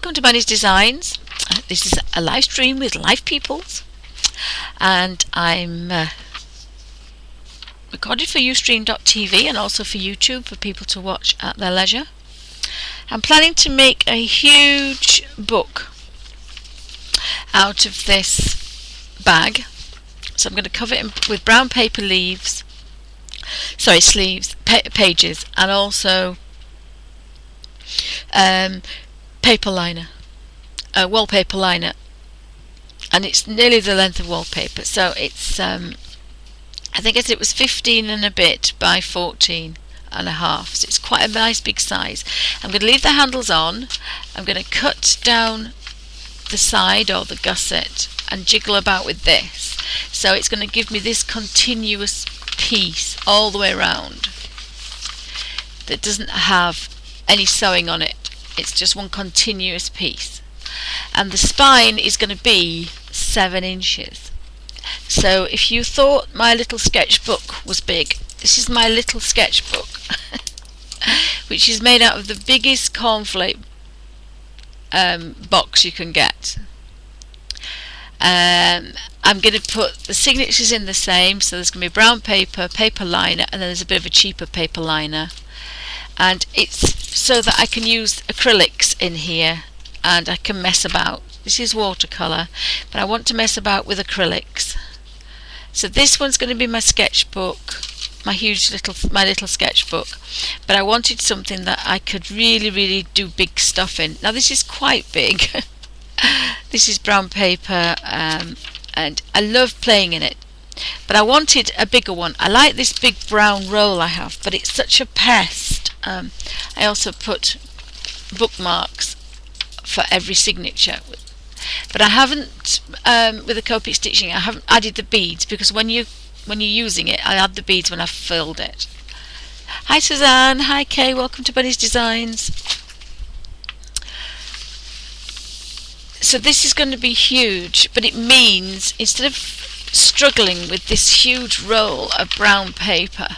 Welcome to Bunny's Designs. This is a live stream with live peoples, and I'm recorded for Ustream.tv and also for YouTube for people to watch at their leisure. I'm planning to make a huge book out of this bag, so I'm going to cover it with brown paper sleeves, pages, and also paper liner, wallpaper liner, and it's nearly the length of wallpaper, so it's I think it was 15 and a bit by 14 and a half, so it's quite a nice big size. I'm going to leave the handles on. I'm going to cut down the side or the gusset and jiggle about with this, so it's going to give me this continuous piece all the way around that doesn't have any sewing on it. It's just one continuous piece, and the spine is going to be 7 inches. So if you thought my little sketchbook was big, this is my little sketchbook which is made out of the biggest cornflake box you can get. I'm going to put the signatures in the same, so there's going to be brown paper, paper liner, and then there's a bit of a cheaper paper liner, and it's so that I can use acrylics in here and I can mess about. This is watercolour, but I want to mess about with acrylics. So this one's going to be my sketchbook, my little sketchbook, but I wanted something that I could really do big stuff in. Now this is quite big. This is brown paper, and I love playing in it, but I wanted a bigger one. I like this big brown roll I have, but it's such a pest. I also put bookmarks for every signature, but I haven't, with the Copic stitching, I haven't added the beads, because when you're using it, I add the beads when I've filled it. Hi Suzanne, hi Kay, welcome to Bunny's Designs. So this is going to be huge, but it means instead of struggling with this huge roll of brown paper,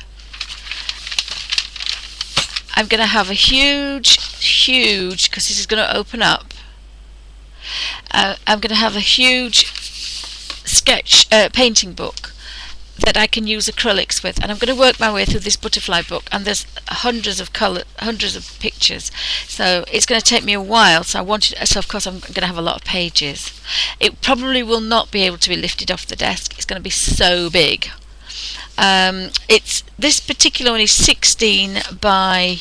I'm going to have a huge, because this is going to open up, I'm going to have a huge painting book that I can use acrylics with, and I'm going to work my way through this butterfly book, and there's hundreds of pictures, so it's going to take me a while. So of course I'm going to have a lot of pages. It probably will not be able to be lifted off the desk. It's going to be so big. This particular one is 16 by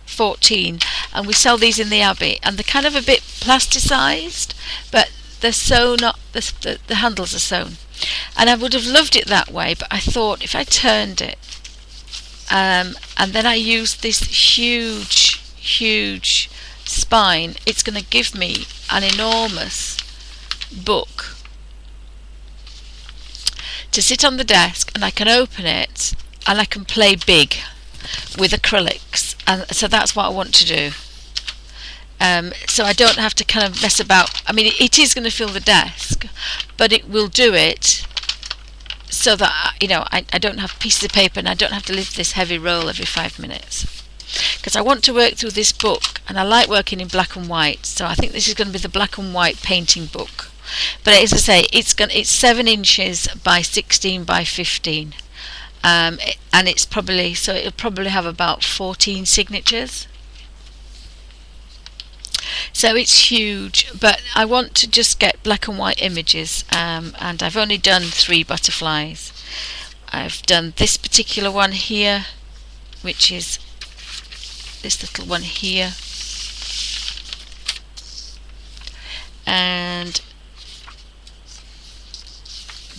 14, and we sell these in the Abbey, and they're kind of a bit plasticized, but they're sewn up. The handles are sewn, and I would have loved it that way, but I thought if I turned it, and then I used this huge spine, it's going to give me an enormous book to sit on the desk, and I can open it and I can play big with acrylics, and so that's what I want to do. So I don't have to kind of mess about. I mean, it is going to fill the desk, but it will do it so that I don't have pieces of paper, and I don't have to lift this heavy roll every 5 minutes, because I want to work through this book, and I like working in black and white, so I think this is going to be the black and white painting book. But as I say, it's 7 inches by 16 by 15, and it'll probably have about 14 signatures. So it's huge, but I want to just get black and white images, and I've only done 3 butterflies. I've done this particular one here, which is this little one here, and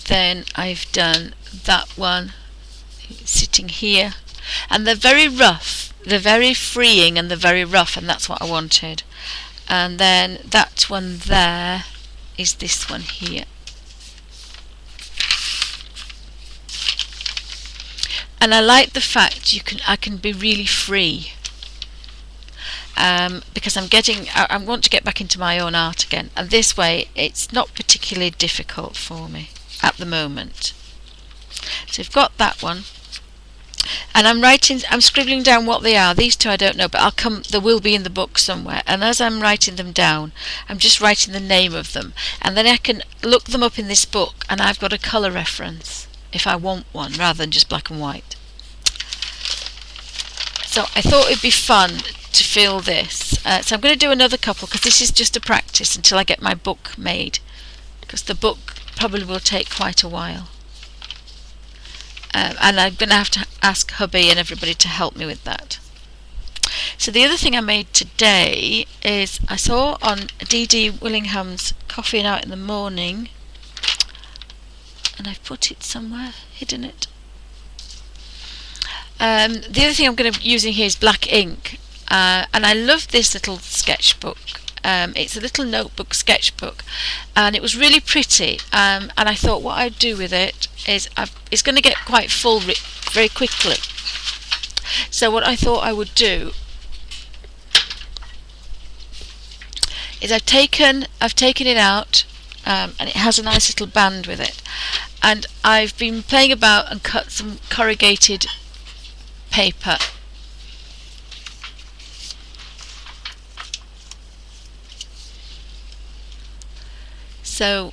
then I've done that one sitting here, and they're very rough, they're very freeing, and they're very rough, and that's what I wanted. And then that one there is this one here, and I like the fact I can be really free, because I want to get back into my own art again, and this way it's not particularly difficult for me at the moment. So I've got that one. And I'm scribbling down what they are. These two I don't know, but they will be in the book somewhere. And as I'm writing them down, I'm just writing the name of them. And then I can look them up in this book, and I've got a colour reference, if I want one, rather than just black and white. So I thought it'd be fun to fill this. So I'm going to do another couple, because this is just a practice until I get my book made, because the book probably will take quite a while. And I'm going to have to ask hubby and everybody to help me with that. So the other thing I made today is I saw on D.D. Willingham's Coffee Out in the Morning, and I've put it somewhere, hidden it. The other thing I'm going to be using here is black ink, and I love this little sketchbook. It's a little notebook sketchbook, and it was really pretty, and I thought what I'd do with it is it's going to get quite full very quickly. So what I thought I would do is I've taken it out, and it has a nice little band with it, and I've been playing about and cut some corrugated paper. So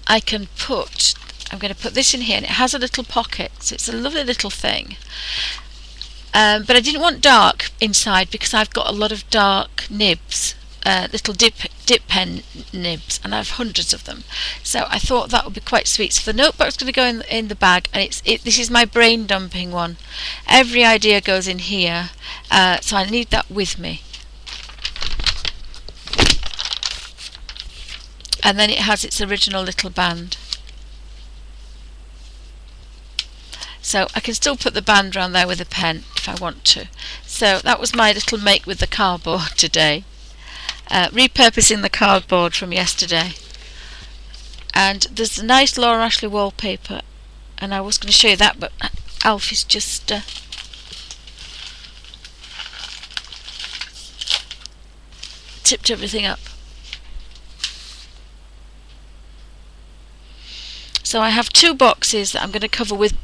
I'm going to put this in here, and it has a little pocket, so it's a lovely little thing. But I didn't want dark inside because I've got a lot of dark nibs, little dip pen nibs, and I have hundreds of them. So I thought that would be quite sweet. So the notebook's going to go in the bag, and this is my brain dumping one. Every idea goes in here, so I need that with me. And then it has its original little band. So I can still put the band around there with a pen if I want to. So that was my little make with the cardboard today. Repurposing the cardboard from yesterday. And there's a nice Laura Ashley wallpaper, and I was going to show you that, but Alfie's just tipped everything up. So I have two boxes that I'm going to cover with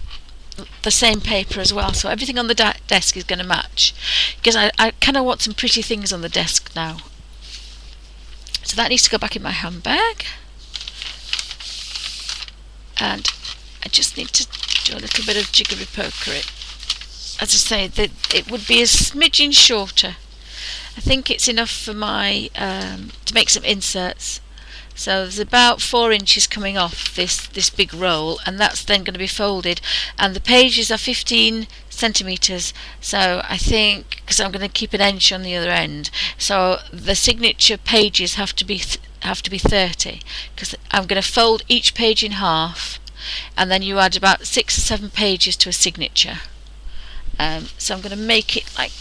the same paper as well, so everything on the desk is going to match, because I kind of want some pretty things on the desk now. So that needs to go back in my handbag, and I just need to do a little bit of jiggery pokery. As I say, it would be a smidgen shorter. I think it's enough for my to make some inserts. So there's about 4 inches coming off this big roll, and that's then going to be folded, and the pages are 15 centimeters. So I think, because I'm going to keep an inch on the other end, so the signature pages have to be 30, because I'm going to fold each page in half, and then you add about 6 or 7 pages to a signature. So I'm going to make it like,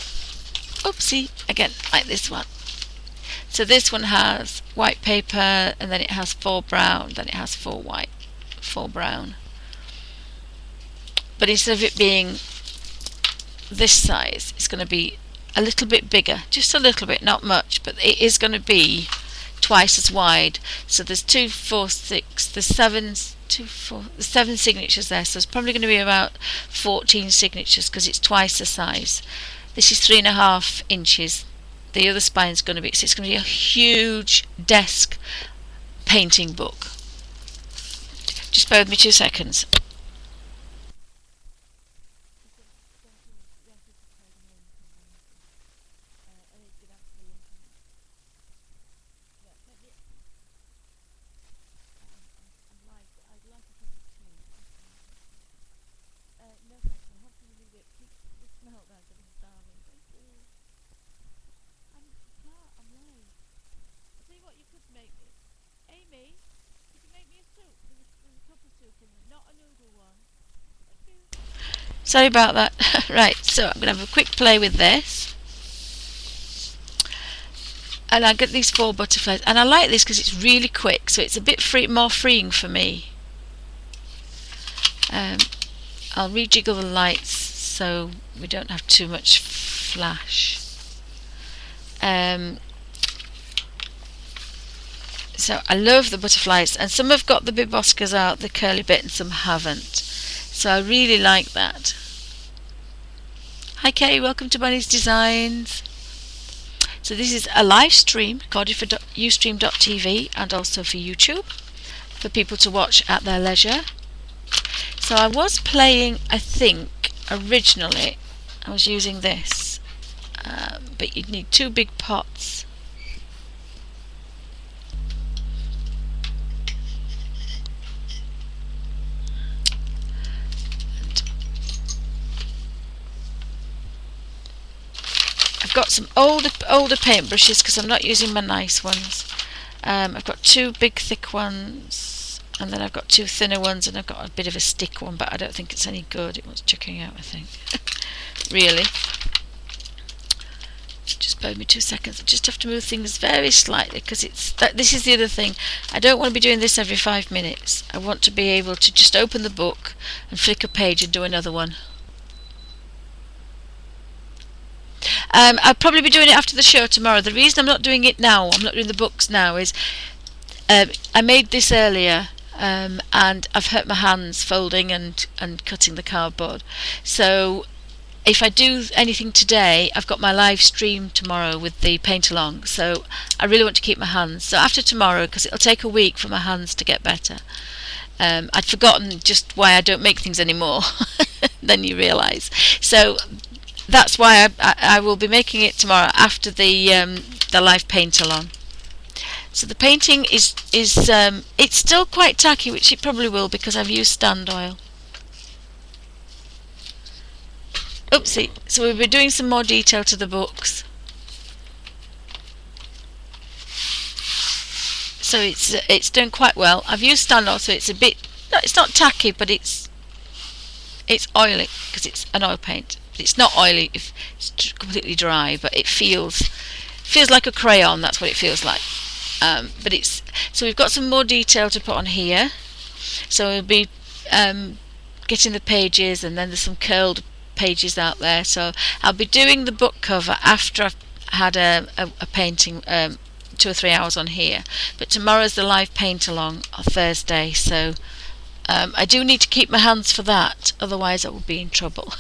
oopsie, again, like this one. So this one has white paper, and then it has 4 brown, then it has 4 white, 4 brown. But instead of it being this size, it's going to be a little bit bigger, just a little bit, not much, but it is going to be twice as wide. So there's 2, 4, 6, there's 7 signatures there, so it's probably going to be about 14 signatures because it's twice the size. This is 3.5 inches. The other spine is going to be, so it's going to be a huge desk painting book. Just bear with me 2 seconds. Sorry about that. Right, so I'm going to have a quick play with this. And I get these 4 butterflies. And I like this because it's really quick, so it's a bit more freeing for me. I'll rejiggle the lights so we don't have too much flash. So I love the butterflies, and some have got the biboscas out, the curly bit, and some haven't. So I really like that. Hi Kay, welcome to Bunny's Designs. So this is a live stream recorded for Ustream.tv and also for YouTube for people to watch at their leisure. So I was playing, I think originally I was using this, but you'd need 2 big pots. I've got some older paintbrushes because I'm not using my nice ones. I've got 2 big thick ones, and then I've got 2 thinner ones, and I've got a bit of a stick one, but I don't think it's any good. It wants chucking out, I think. Really. Just bear with me 2 seconds. I just have to move things very slightly because this is the other thing. I don't want to be doing this every 5 minutes. I want to be able to just open the book and flick a page and do another one. I'll probably be doing it after the show tomorrow. The reason I'm not doing it now, I'm not doing the books now, is I made this earlier and I've hurt my hands folding and cutting the cardboard. So if I do anything today, I've got my live stream tomorrow with the paint along. So I really want to keep my hands. So after tomorrow, because it'll take a week for my hands to get better. I'd forgotten just why I don't make things anymore. Then you realise. So that's why I will be making it tomorrow after the live paint along. So the painting is it's still quite tacky, which it probably will because I've used stand oil. Oopsie. So we'll be doing some more detail to the books. So it's done quite well. I've used stand oil, so it's a bit. No, it's not tacky, but it's oily because it's an oil paint. It's not oily if it's completely dry, but it feels like a crayon. That's what it feels like. But it's so we've got some more detail to put on here. So we'll be getting the pages, and then there's some curled pages out there. So I'll be doing the book cover after I've had a painting 2 or 3 hours on here. But tomorrow's the live paint along on Thursday. So I do need to keep my hands for that, otherwise I will be in trouble.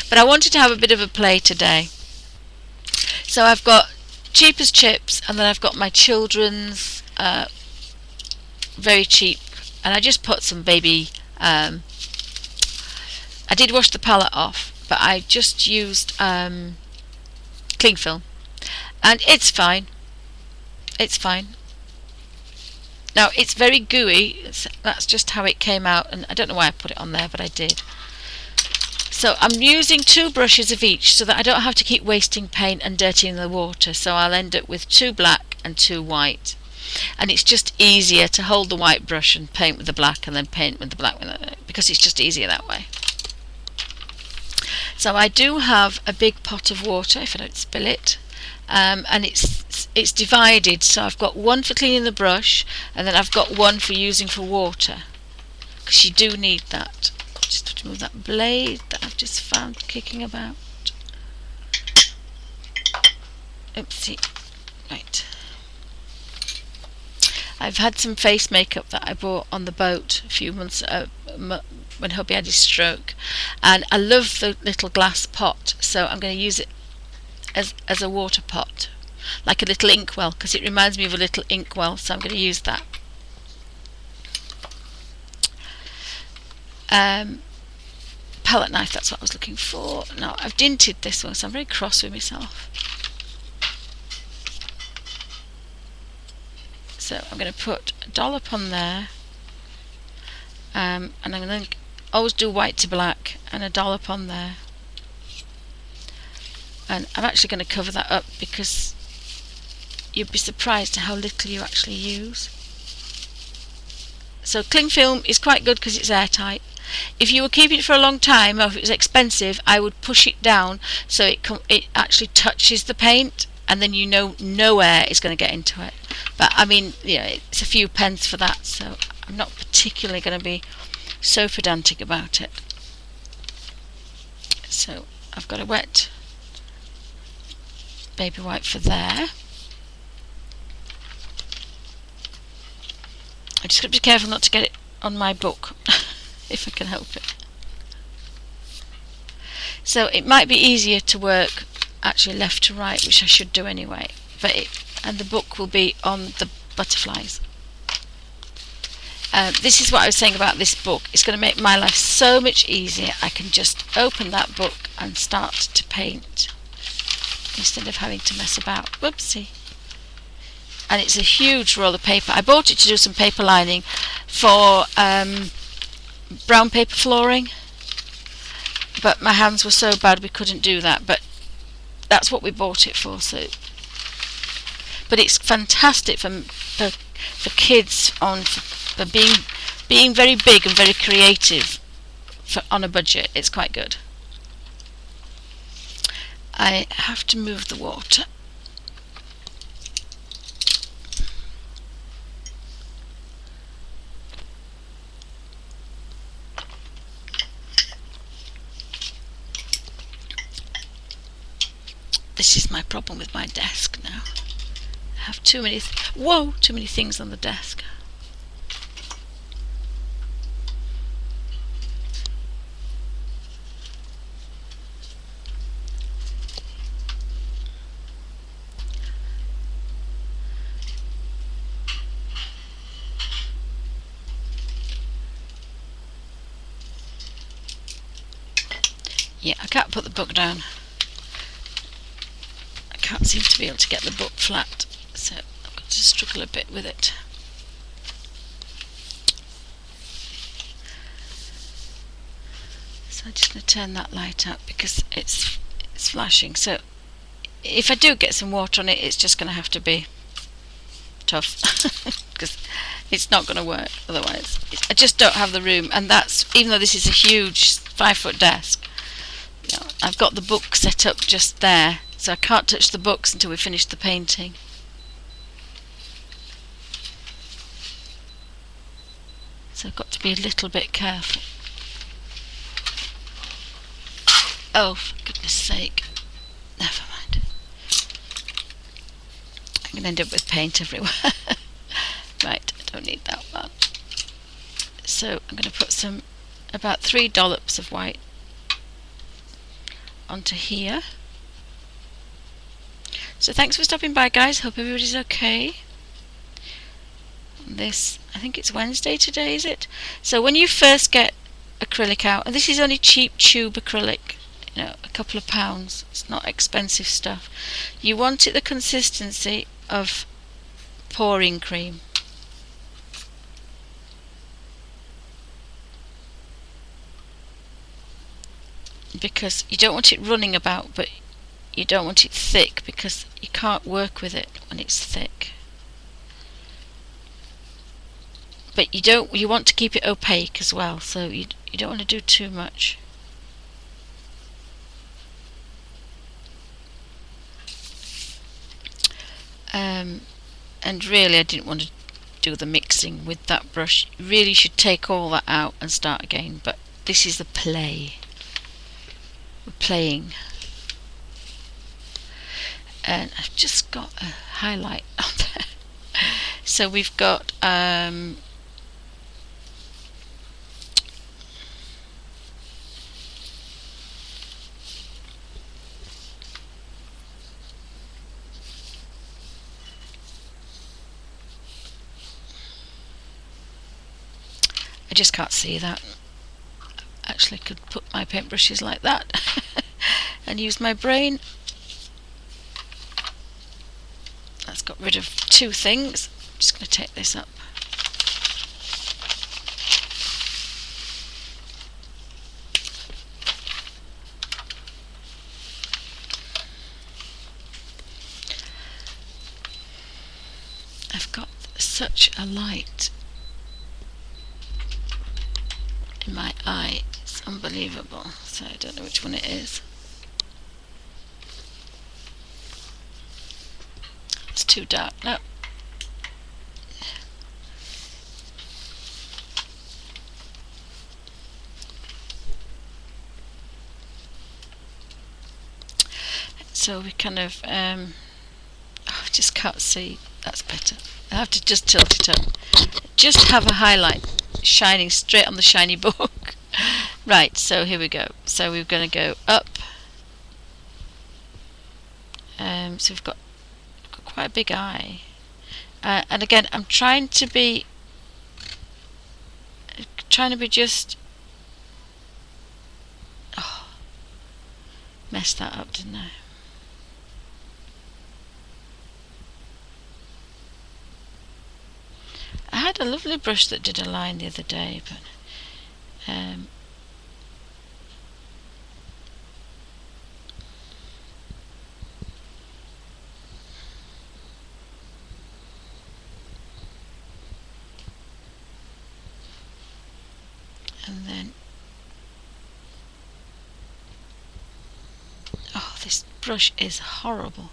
But I wanted to have a bit of a play today. So I've got cheap as chips, and then I've got my children's very cheap, and I just put some baby I did wash the palette off, but I just used cling film, and it's fine. Now it's very gooey. That's just how it came out, and I don't know why I put it on there, but I did. So I'm using 2 brushes of each so that I don't have to keep wasting paint and dirtying the water. So I'll end up with 2 black and 2 white. And it's just easier to hold the white brush and paint with the black and then paint with the black, because it's just easier that way. So I do have a big pot of water, if I don't spill it. And it's divided. So I've got one for cleaning the brush, and then I've got one for using for water, because you do need that. Just have to move that blade that I've just found kicking about. Oopsie. Right. I've had some face makeup that I bought on the boat a few months when hubby had his stroke, and I love the little glass pot, so I'm going to use it as a water pot, like a little inkwell, because it reminds me of a little inkwell, so I'm going to use that. Palette knife, that's what I was looking for. No, I've dinted this one, so I'm very cross with myself. So I'm going to put a dollop on there, and I'm going to always do white to black and a dollop on there. And I'm actually going to cover that up because you'd be surprised at how little you actually use. So cling film is quite good because it's airtight. If you were keeping it for a long time, or if it was expensive, I would push it down so it actually touches the paint, and then you know no air is going to get into it. But I mean, it's a few pence for that, so I'm not particularly going to be so pedantic about it. So I've got a wet baby wipe for there. I just got to be careful not to get it on my book. if I can help it. So it might be easier to work actually left to right, which I should do anyway, and the book will be on the butterflies. This is what I was saying about this book. It's going to make my life so much easier. I can just open that book and start to paint instead of having to mess about. Whoopsie. And it's a huge roll of paper. I bought it to do some paper lining for brown paper flooring, but my hands were so bad we couldn't do that, but that's what we bought it for. So, but it's fantastic for kids for being very big and very creative on a budget. It's quite good. I have to move the water. This is my problem with my desk now. I have too many things on the desk. Yeah, I can't put the book down. I can't seem to be able to get the book flat, so I've got to struggle a bit with it. So I'm just going to turn that light up because it's flashing. So if I do get some water on it, it's just going to have to be tough because it's not going to work otherwise. I just don't have the room, and that's even though this is a huge 5-foot desk. You know, I've got the book set up just there, so I can't touch the books until we finish the painting. So I've got to be a little bit careful. Oh, for goodness sake. Never mind. I'm going to end up with paint everywhere. Right, I don't need that one. So I'm going to put about 3 dollops of white onto here. So thanks for stopping by, guys. Hope everybody's okay. This, I think it's Wednesday today, is it? So when you first get acrylic out, and this is only cheap tube acrylic, you know, a couple of pounds, it's not expensive stuff. You want it the consistency of pouring cream. Because you don't want it running about, but you don't want it thick because you can't work with it when it's thick. But you want to keep it opaque as well, so you don't want to do too much. And really I didn't want to do the mixing with that brush. You really should take all that out and start again, but this is the play. We're playing. And I've just got a highlight on there. So we've got I just can't see that. Actually could put my paintbrushes like that and use my brain. That's got rid of 2 things. I'm just going to take this up. I've got such a light in my eye, it's unbelievable, so I don't know which one it is. It's too dark. No. So we kind of I just can't see That's better. I have to just tilt it up. Just have a highlight shining straight on the shiny book. Right, so here we go. So we're going to go up. So we've got quite a big eye. And again, I'm trying to be just... Oh, messed that up, didn't I? I had a lovely brush that did a line the other day, but and then, oh, this brush is horrible.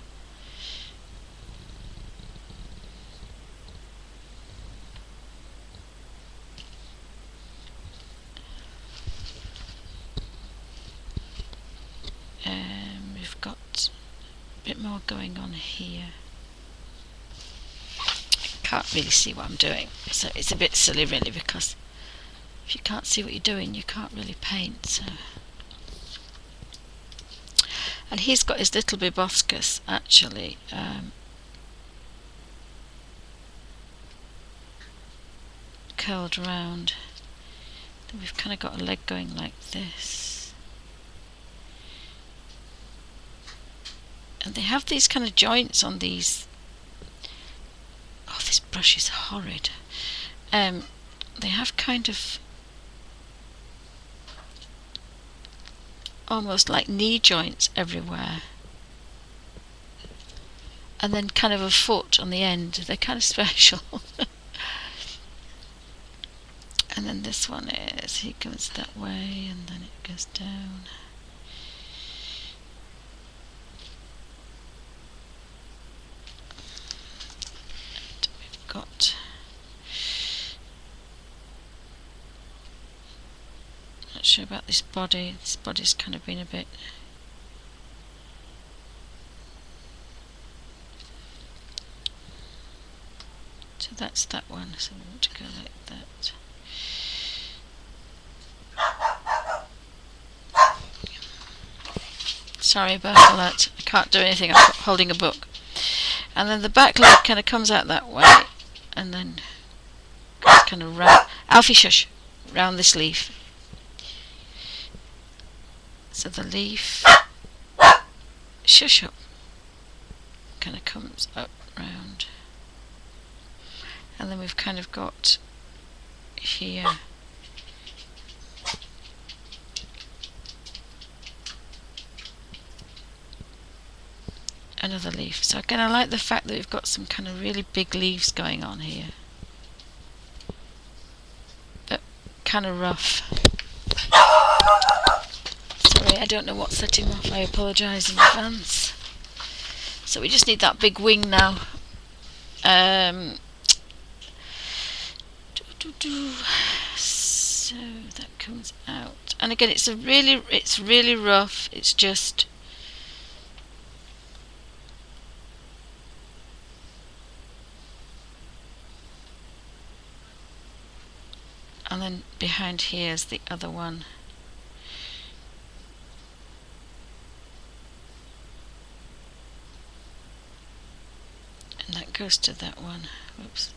We've got a bit more going on here. I can't really see what I'm doing, so it's a bit silly really, because if you can't see what you're doing, you can't really paint. So. And he's got his little biboscus actually curled around. Then we've kind of got a leg going like this. And they have these kind of joints on these. Oh, this brush is horrid. They have kind of almost like knee joints everywhere. And then kind of a foot on the end. They're kind of special. And then this one is, he goes that way and then it goes down. And we've got, not sure about this body. This body's kind of been a bit, so that's that one, so we want to go like that. Sorry about all that, I can't do anything, I'm holding a book. And then the back leg kind of comes out that way, and then goes kind of round, Alfie shush, round this leaf. So the leaf, shush up, kind of comes up round. And then we've kind of got here another leaf. So again, I like the fact that we've got some kind of really big leaves going on here, but kind of rough. Sorry, I don't know what set him off, I apologise in advance. So we just need that big wing now. So that comes out, and again it's really rough. It's just and then behind here is the other one. And that goes to that one. Whoops.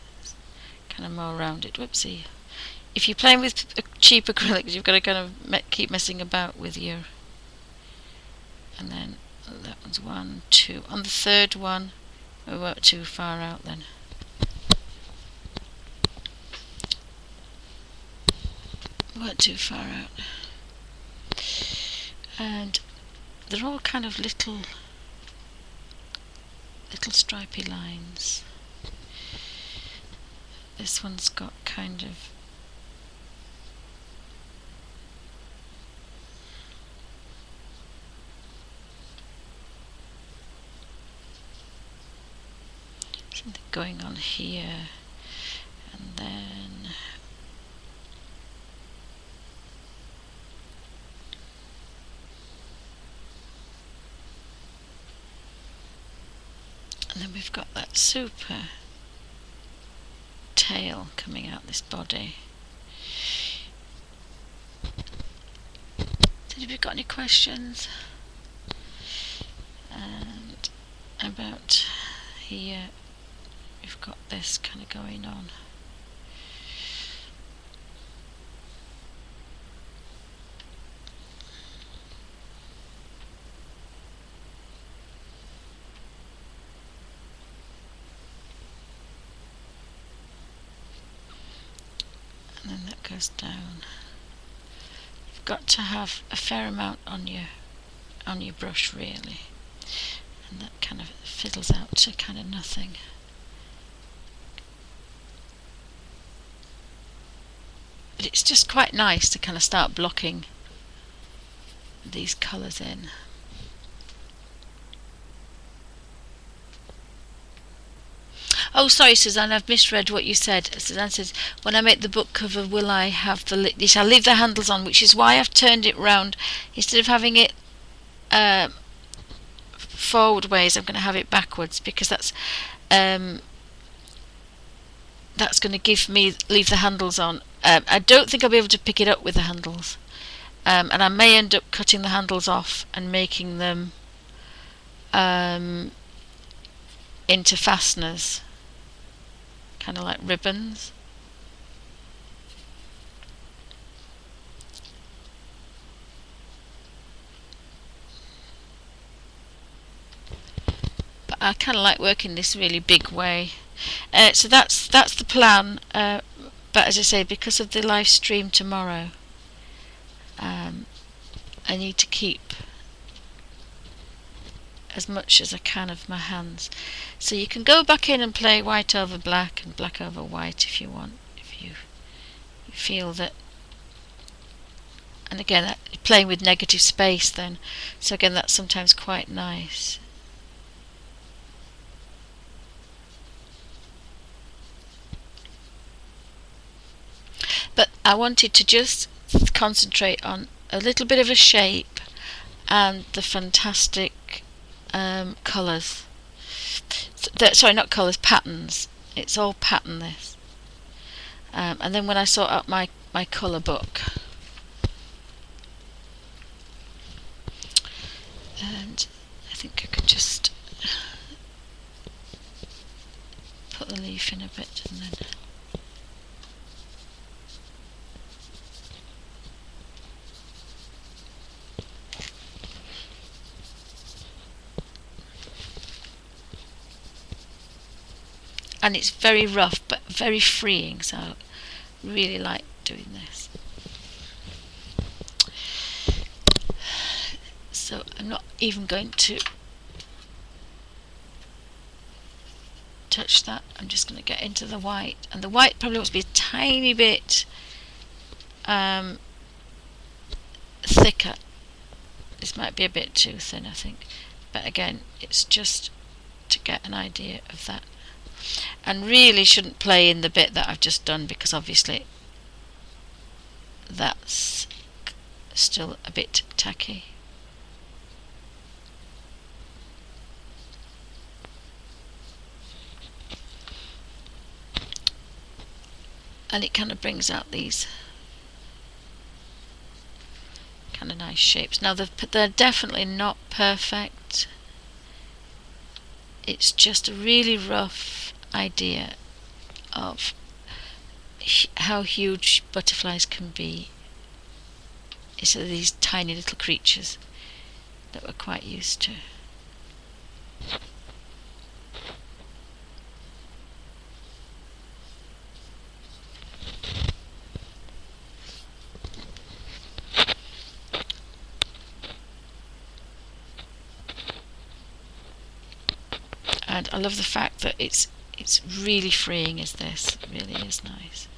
Kind of more rounded. Whoopsie. If you're playing with cheap acrylics, you've got to kind of keep messing about with your. And then that one's 1, 2. On the third one, we weren't too far out then. Weren't too far out. And they're all kind of little stripy lines. This one's got kind of something going on here, and then we've got that super. tail coming out this body. Have you got any questions? And about here, we've got this kind of going on. And then that goes down. You've got to have a fair amount on your brush, really, and that kind of fiddles out to kind of nothing. But it's just quite nice to kind of start blocking these colours in. Oh, sorry, Suzanne, I've misread what you said. Suzanne says, when I make the book cover, will I have the I'll leave the handles on, which is why I've turned it round. Instead of having it forward ways, I'm going to have it backwards, because that's going to leave the handles on. I don't think I'll be able to pick it up with the handles. And I may end up cutting the handles off and making them into fasteners, kind of like ribbons. But I kind of like working this really big way. So that's the plan. But as I say, because of the live stream tomorrow, I need to keep as much as I can of my hands. So you can go back in and play white over black and black over white if you want, if you feel that. And again, playing with negative space then, so again that's sometimes quite nice. But I wanted to just concentrate on a little bit of a shape and the fantastic colours. Sorry, not colours, patterns. It's all pattern, this. And then when I sort out my colour book, and I think I could just put the leaf in a bit and then. And it's very rough but very freeing, so I really like doing this. So I'm not even going to touch that. I'm just going to get into the white, and the white probably wants to be a tiny bit thicker. This might be a bit too thin, I think, but again, it's just to get an idea of that. And really shouldn't play in the bit that I've just done, because obviously that's still a bit tacky. And it kind of brings out these kind of nice shapes. Now they're definitely not perfect. It's just a really rough idea of how huge butterflies can be. It's these tiny little creatures that we're quite used to. And I love the fact that it's really freeing as this. It really is nice.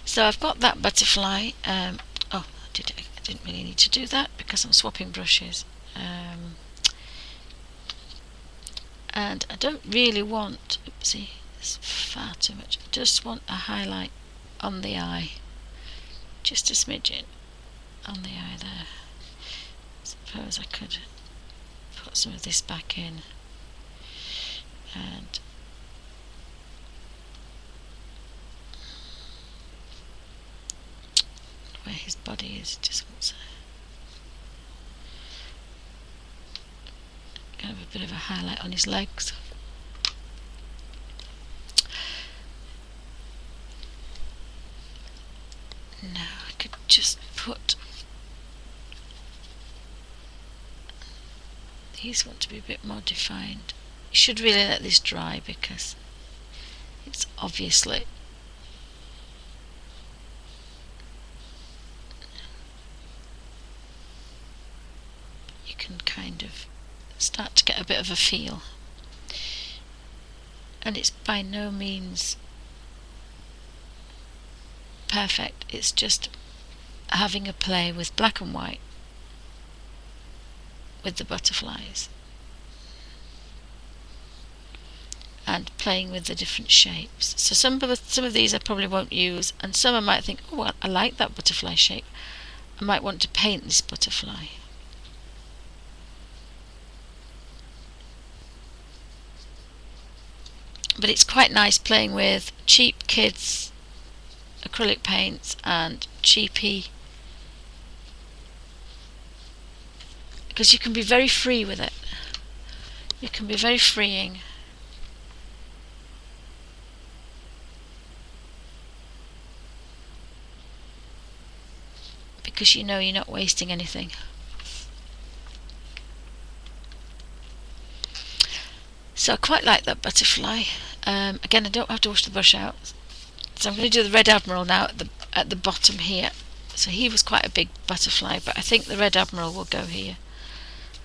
So I've got that butterfly. Oh, I didn't really need to do that because I'm swapping brushes. And I don't really want, oopsie, it's far too much. I just want a highlight on the eye, just a smidgen on the eye there. Suppose I could put some of this back in, and where his body is, just wants kind of a bit of a highlight on his legs. Now I could just put these want to be a bit more defined. You should really let this dry because it's obviously you can kind of start to get a bit of a feel, and it's by no means perfect. It's just having a play with black and white with the butterflies and playing with the different shapes. So some of these I probably won't use, and some I might think, oh, I like that butterfly shape, I might want to paint this butterfly. But it's quite nice playing with cheap kids acrylic paints and cheapy, because you can be very free with it. You can be very freeing. Because you know you're not wasting anything. So I quite like that butterfly. Again, I don't have to wash the brush out. So I'm going to do the Red Admiral now at the bottom here. So he was quite a big butterfly, but I think the Red Admiral will go here.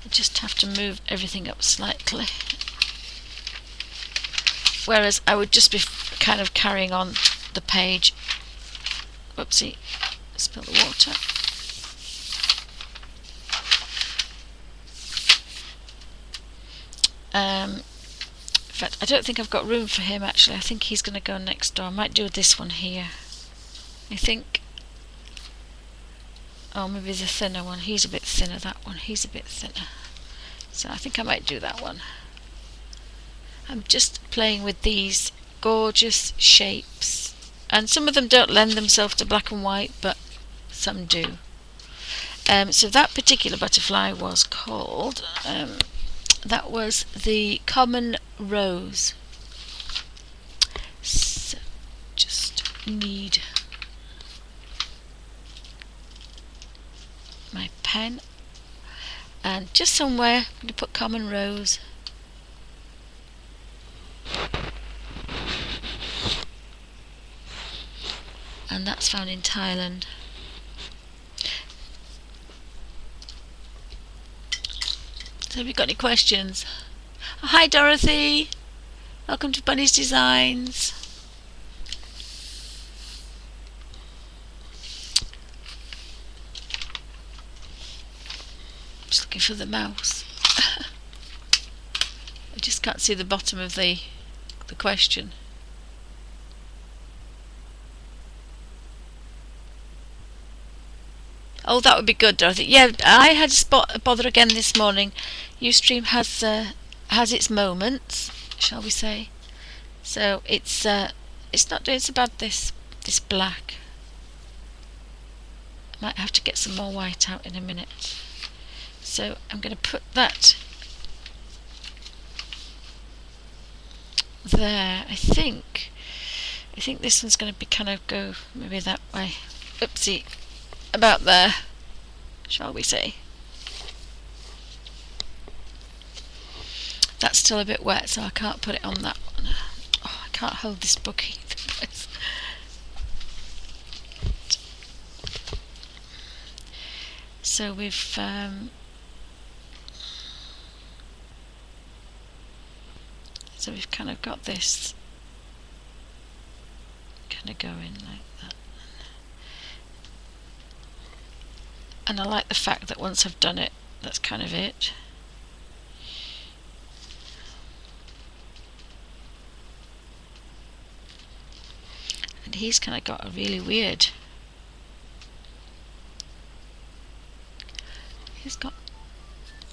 I just have to move everything up slightly. Whereas I would just be kind of carrying on the page. Whoopsie, spill the water. In fact, I don't think I've got room for him actually. I think he's going to go next door. I might do this one here. I think. Oh, maybe the thinner one. He's a bit thinner, that one. He's a bit thinner. So I think I might do that one. I'm just playing with these gorgeous shapes. And some of them don't lend themselves to black and white, but some do. So that particular butterfly was called... that was the Common Rose. So just need my pen, and just somewhere I'm going to put Common Rose. And that's found in Thailand. So have you got any questions? Oh, hi Dorothy, welcome to Bunny's Designs. Just looking for the mouse. I just can't see the bottom of the question. Oh, that would be good, Dorothy. Yeah, I had a bother again this morning. Ustream has its moments, shall we say? So it's not doing so bad. This black. I might have to get some more white out in a minute. So I'm going to put that there. I think this one's going to be kind of go maybe that way. Oopsie. About there, shall we say. That's still a bit wet, so I can't put it on that one. Oh, I can't hold this book either. So we've kind of got this kind of going like that. And I like the fact that once I've done it, that's kind of it. And he's kind of got a really weird... He's got...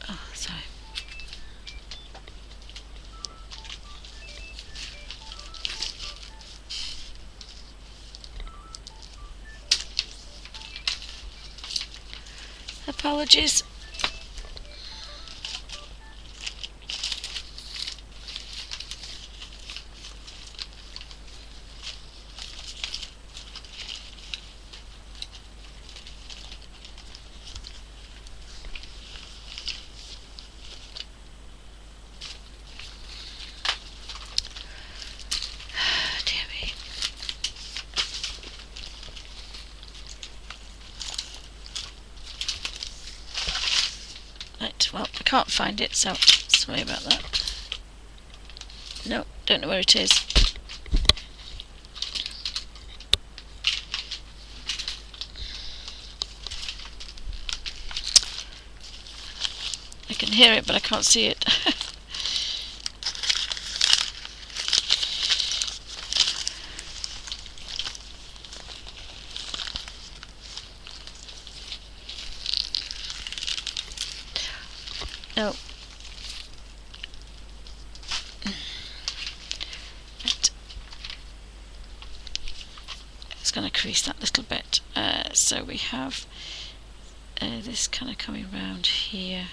Oh, sorry. Apologies. Dear me. Right, well, I can't find it, so sorry about that. No, don't know where it is. I can hear it, but I can't see it. No. Right. It's going to crease that little bit. So we have this kind of coming round here.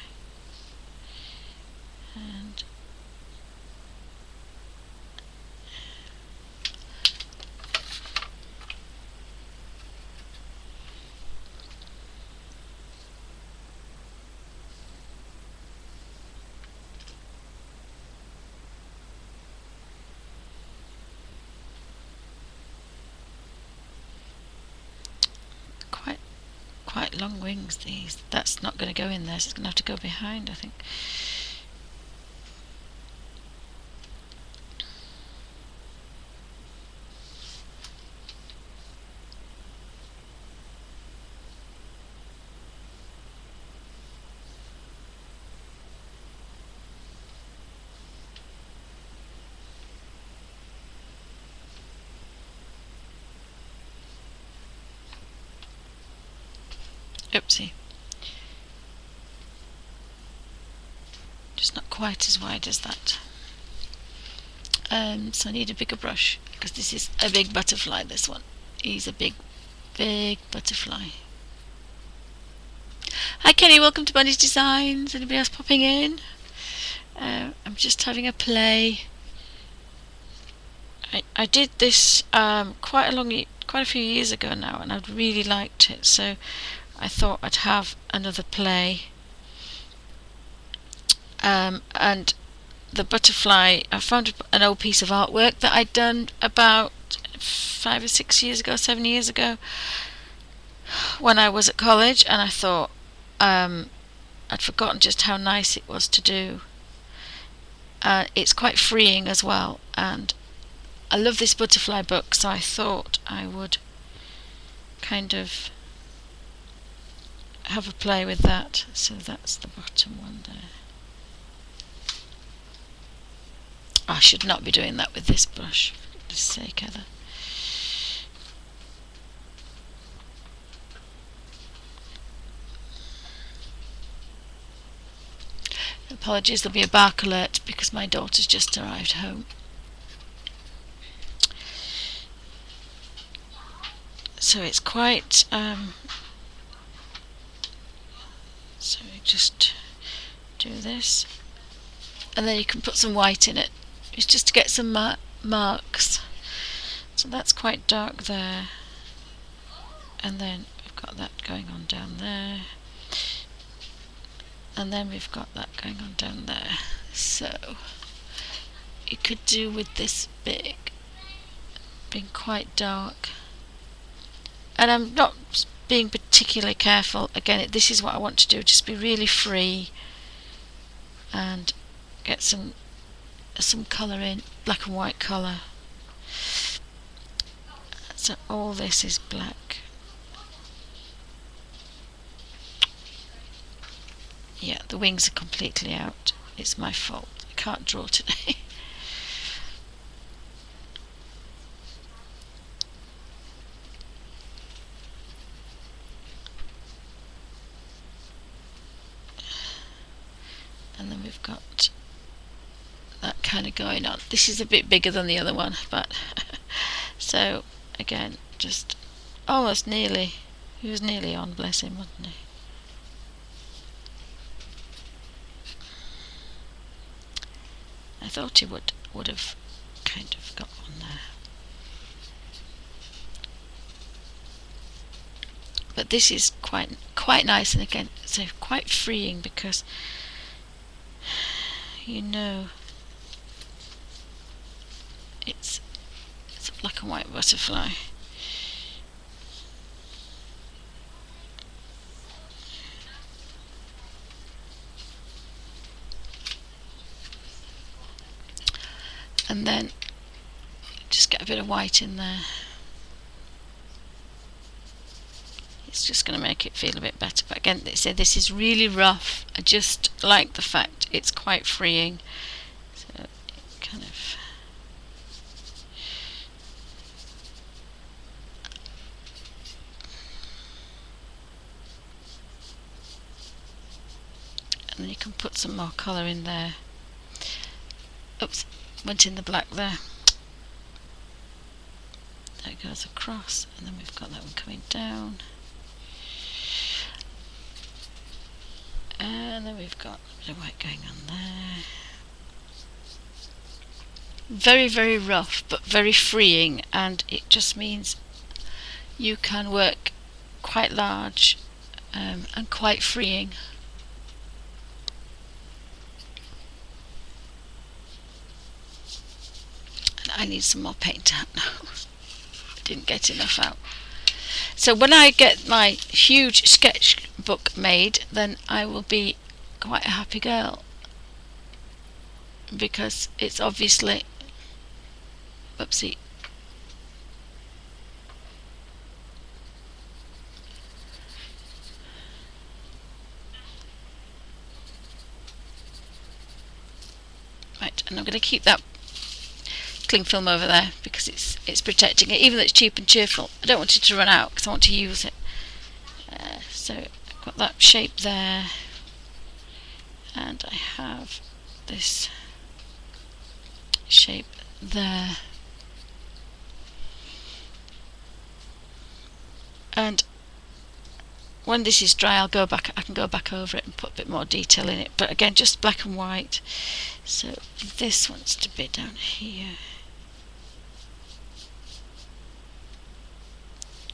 And quite long wings, these. That's not going to go in there, so it's going to have to go behind, I think. Oopsie. Just not quite as wide as that. So I need a bigger brush, because this is a big butterfly, this one. He's a big butterfly. Hi Kenny, welcome to Bunny's Designs. Anybody else popping in? I'm just having a play. I did this quite a few years ago now, and I'd really liked it, so I thought I'd have another play. And the butterfly, I found an old piece of artwork that I'd done about 5 or 6 years ago, 7 years ago, when I was at college, and I thought I'd forgotten just how nice it was to do. It's quite freeing as well, and I love this butterfly book, so I thought I would kind of have a play with that. So that's the bottom one there. I should not be doing that with this brush, for goodness sake, Heather. Apologies, there'll be a bark alert because my daughter's just arrived home. So it's quite so we just do this, and then you can put some white in it. It's just to get some marks. So that's quite dark there, and then we've got that going on down there, and then we've got that going on down there. So you could do with this big being quite dark, and I'm not being particularly careful. Again, this is what I want to do, just be really free and get some colour in, black and white colour. So all this is black. Yeah, the wings are completely out. It's my fault. I can't draw today. And then we've got that kind of going on. This is a bit bigger than the other one, but so again, just almost nearly. He was nearly on, bless him, wasn't he? I thought he would have kind of got one there. But this is quite nice, and again, so quite freeing, because you know it's a black and white butterfly. And then just get a bit of white in there. It's just going to make it feel a bit better. But again, they say this is really rough. I just like the fact it's quite freeing. So it kind of... And then you can put some more colour in there. Oops, went in the black there. There it goes across, and then we've got that one coming down. And then we've got a bit of white going on there. Very, very rough, but very freeing, and it just means you can work quite large and quite freeing. And I need some more paint out now. I didn't get enough out. So when I get my huge sketchbook made, then I will be quite a happy girl, because it's obviously, whoopsie, right, and I'm going to keep that cling film over there because it's protecting it, even though it's cheap and cheerful. I don't want it to run out because I want to use it. So I've got that shape there, and I have this shape there, and when this is dry, I can go back over it and put a bit more detail in it, but again, just black and white. So this wants to be down here,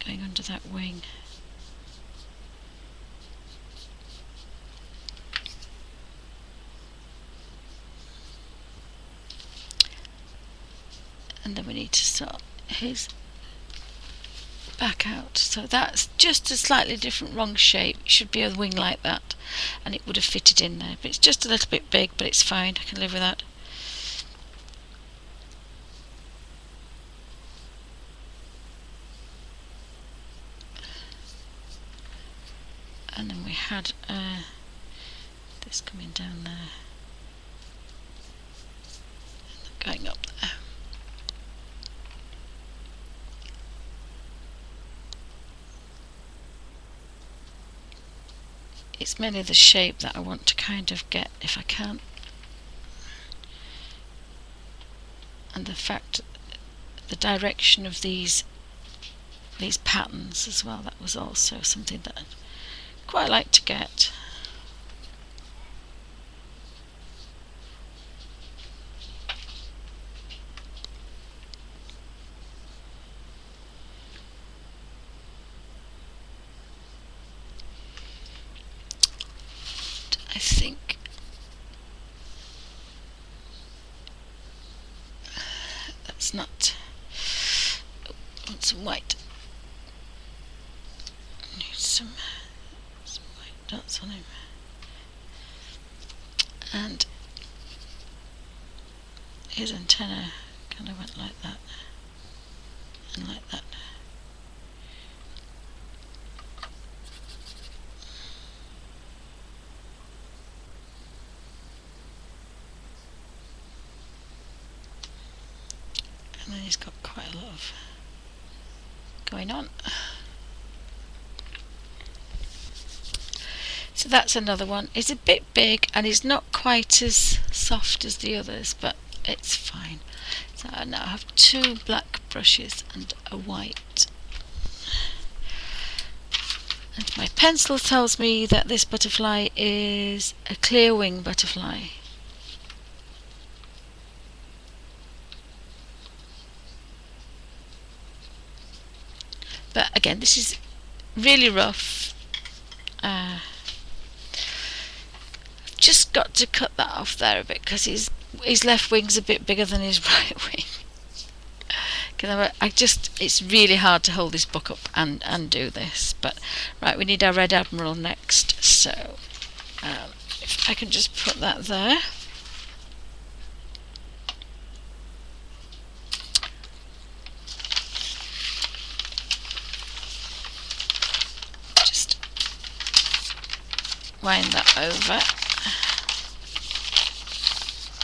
going under that wing. And then we need to sort his back out. So that's just a slightly different wrong shape. It should be a wing like that, and it would have fitted in there. But it's just a little bit big, but it's fine. I can live with that. And then we had this coming down there, and going up there. It's mainly the shape that I want to kind of get, if I can, and the fact, the direction of these patterns as well. That was also something that I'd quite like to get. I think that's not. Oh, I want some white. Need some white dots on him. And his antenna kind of went like that and like that. and he's got quite a lot of going on. So that's another one. It's a bit big and it's not quite as soft as the others, but it's fine. So I now have 2 black brushes and a white. And my pencil tells me that this butterfly is a clear wing butterfly. But again, this is really rough. Just got to cut that off there a bit because his left wing's a bit bigger than his right wing. Because it's really hard to hold this book up and do this. But right, we need our Red Admiral next. So if I can just put that there. Just wind that over.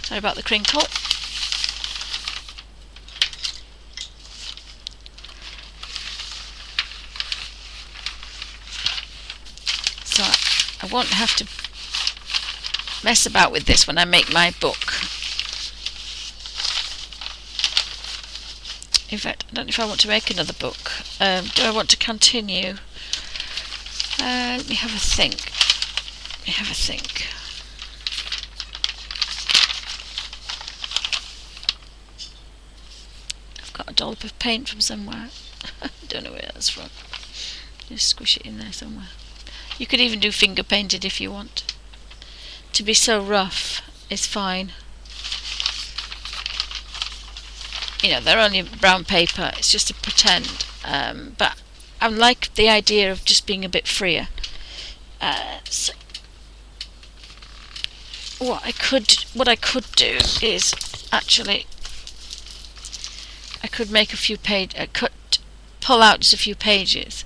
Sorry about the crinkle. So I won't have to mess about with this when I make my book. In fact, I don't know if I want to make another book. Do I want to continue? Let me have a think. I've got a dollop of paint from somewhere. Don't know where that's from. Just squish it in there somewhere. You could even do finger painted if you want. To be so rough is fine. You know, they're only brown paper, it's just to pretend. But I like the idea of just being a bit freer. So what I could do is actually I could make a few pull out just a few pages,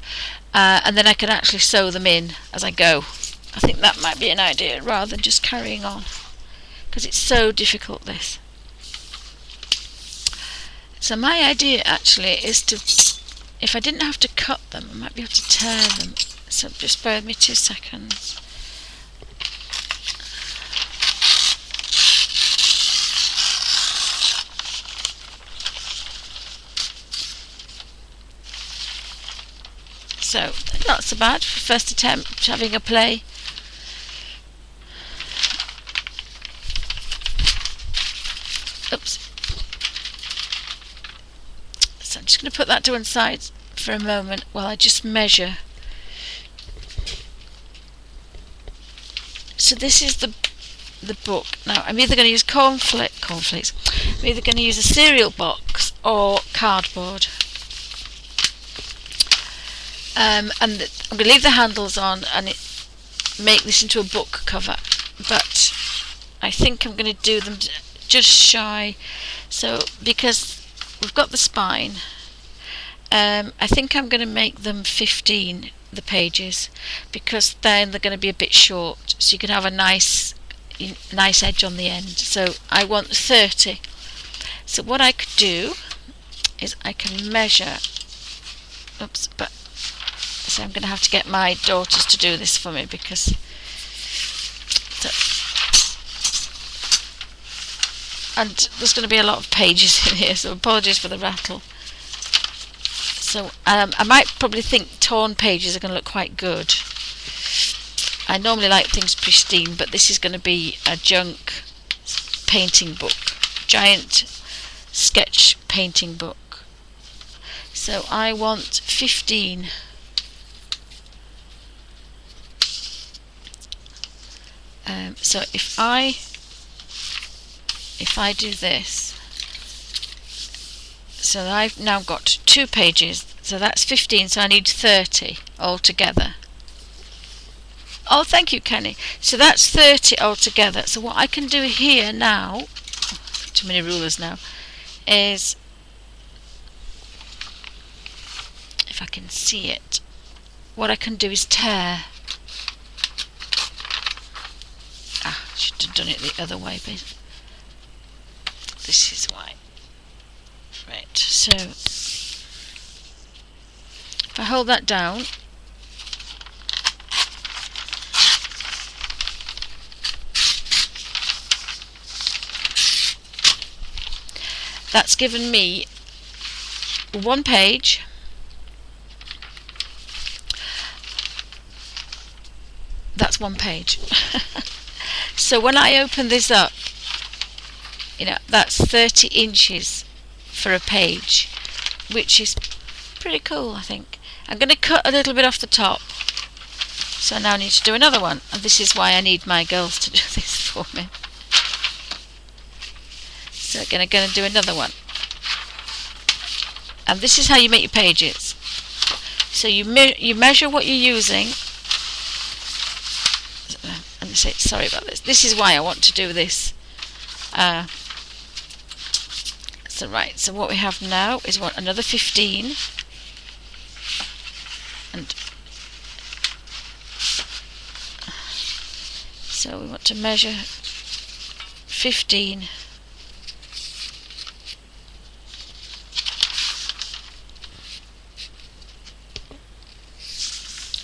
and then I can actually sew them in as I go. I think that might be an idea rather than just carrying on, because it's so difficult this. So my idea actually is to, if I didn't have to cut them, I might be able to tear them. So just bear with me 2 seconds. So not so bad for first attempt, having a play. Oops. So I'm just going to put that to one side for a moment while I just measure. So this is the book. Now I'm either going to use cornflakes. I'm either going to use a cereal box or cardboard. And I'm going to leave the handles on and make this into a book cover. But I think I'm going to do them just shy. So because we've got the spine, I think I'm going to make them 15, the pages, because then they're going to be a bit short, so you can have a nice edge on the end. So I want 30. So what I could do is I can measure. Oops, but so I'm going to have to get my daughters to do this for me because. And there's going to be a lot of pages in here, so apologies for the rattle. So I might probably think torn pages are going to look quite good. I normally like things pristine, but this is going to be a junk painting book, giant sketch painting book. So I want 15. So if I do this, so I've now got 2 pages, so that's 15, so I need 30 altogether. Oh, thank you, Kenny. So that's 30 altogether. So what I can do here now, too many rulers now, is, if I can see it, what I can do is tear. I should have done it the other way, but this is why. Right. So if I hold that down, that's given me one page. That's one page. So when I open this up, you know, that's 30 inches for a page, which is pretty cool, I think. I'm going to cut a little bit off the top, so now I need to do another one, and this is why I need my girls to do this for me. So again, I'm going to do another one, and this is how you make your pages. So you measure what you're using, and say, sorry about this. This is why I want to do this. So right, so what we have now is another 15, and so we want to measure 15.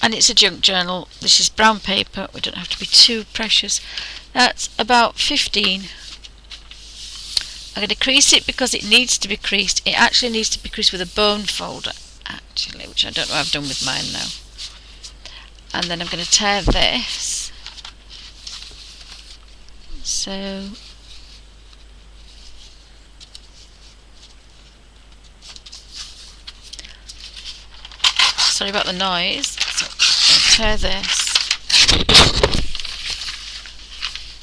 And it's a junk journal. This is brown paper. We don't have to be too precious. That's about 15. I'm going to crease it because it needs to be creased. It actually needs to be creased with a bone folder, actually, which I don't know I've done with mine now. And then I'm going to tear this. So sorry about the noise. So I'll tear this.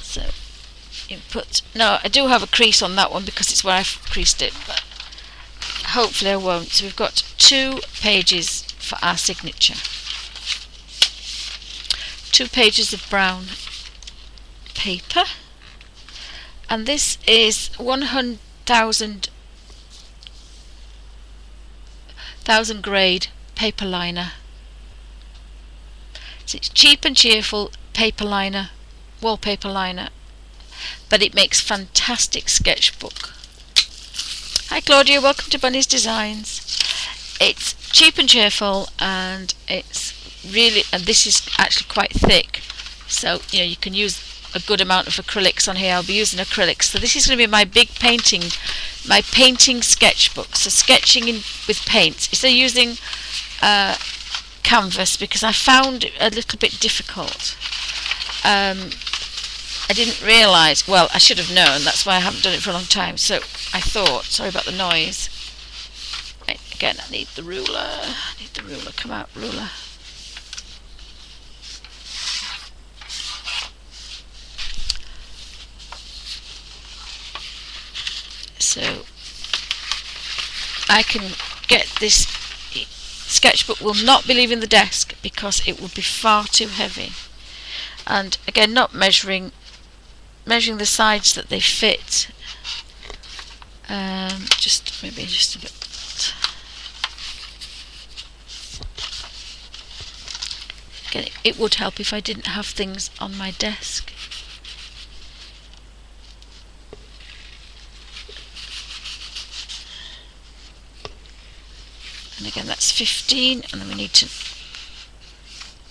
So you put, no, I do have a crease on that one because it's where I've creased it, but hopefully I won't. So we've got 2 pages for our signature. 2 pages of brown paper, and this is 1,000 grade paper liner. So it's cheap and cheerful paper liner, wallpaper liner, but it makes fantastic sketchbook. Hi Claudia, welcome to Bunny's Designs. It's cheap and cheerful, and it's really, and this is actually quite thick, so you know you can use a good amount of acrylics on here. I'll be using acrylics. So this is going to be my big painting, my painting sketchbook. So sketching with paints. Instead of using canvas, because I found it a little bit difficult. I didn't realise, well, I should have known, that's why I haven't done it for a long time. So I thought, sorry about the noise. Right, again, I need the ruler. Come out, ruler. So I can get this sketchbook will not be leaving the desk because it would be far too heavy. And again, not measuring the sides that they fit. Maybe just a bit. Again, it would help if I didn't have things on my desk. And again, that's 15, and then we need to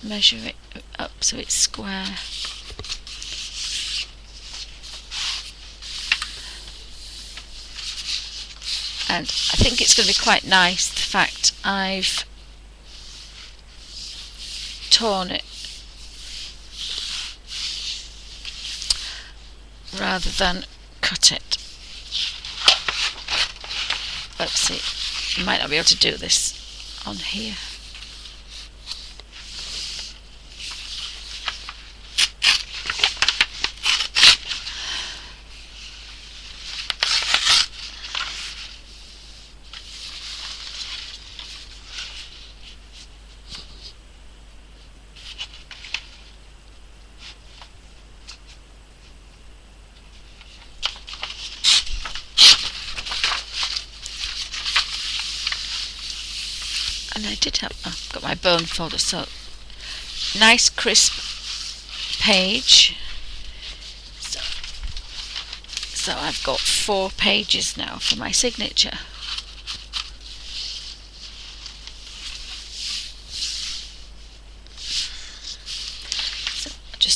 measure it up so it's square. And I think it's going to be quite nice, the fact I've torn it rather than cut it. Oopsie, you might not be able to do this on here. And I did have, I've got my bone folder, so nice crisp page. So I've got 4 pages now for my signature.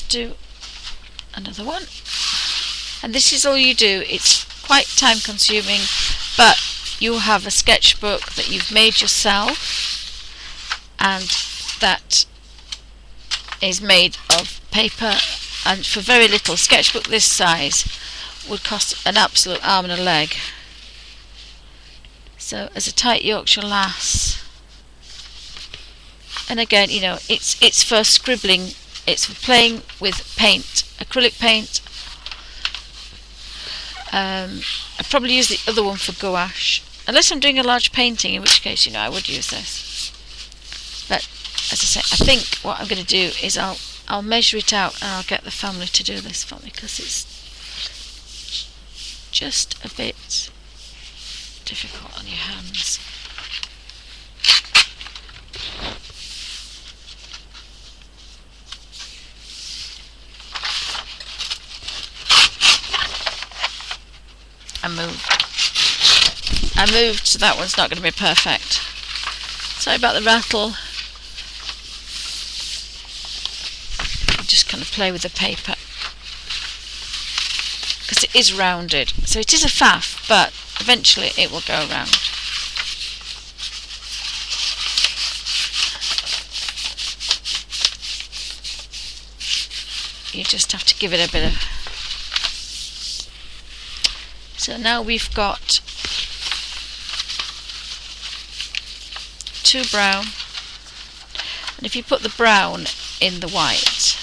just do another one, and this is all you do. It's quite time consuming, but you have a sketchbook that you've made yourself, and that is made of paper, and for very little. Sketchbook this size would cost an absolute arm and a leg. So as a tight Yorkshire lass, and again, you know, it's for scribbling, it's for playing with paint, acrylic paint. I probably use the other one for gouache, unless I'm doing a large painting, in which case, you know, I would use this. But as I say, I think what I'm going to do is I'll measure it out, and I'll get the family to do this for me, because it's just a bit difficult on your hands. I moved, so that one's not going to be perfect. Sorry about the rattle. I'll just kind of play with the paper, because it is rounded, so it is a faff, but eventually it will go around. You just have to give it a bit of... So now we've got 2 brown, and if you put the brown in the white,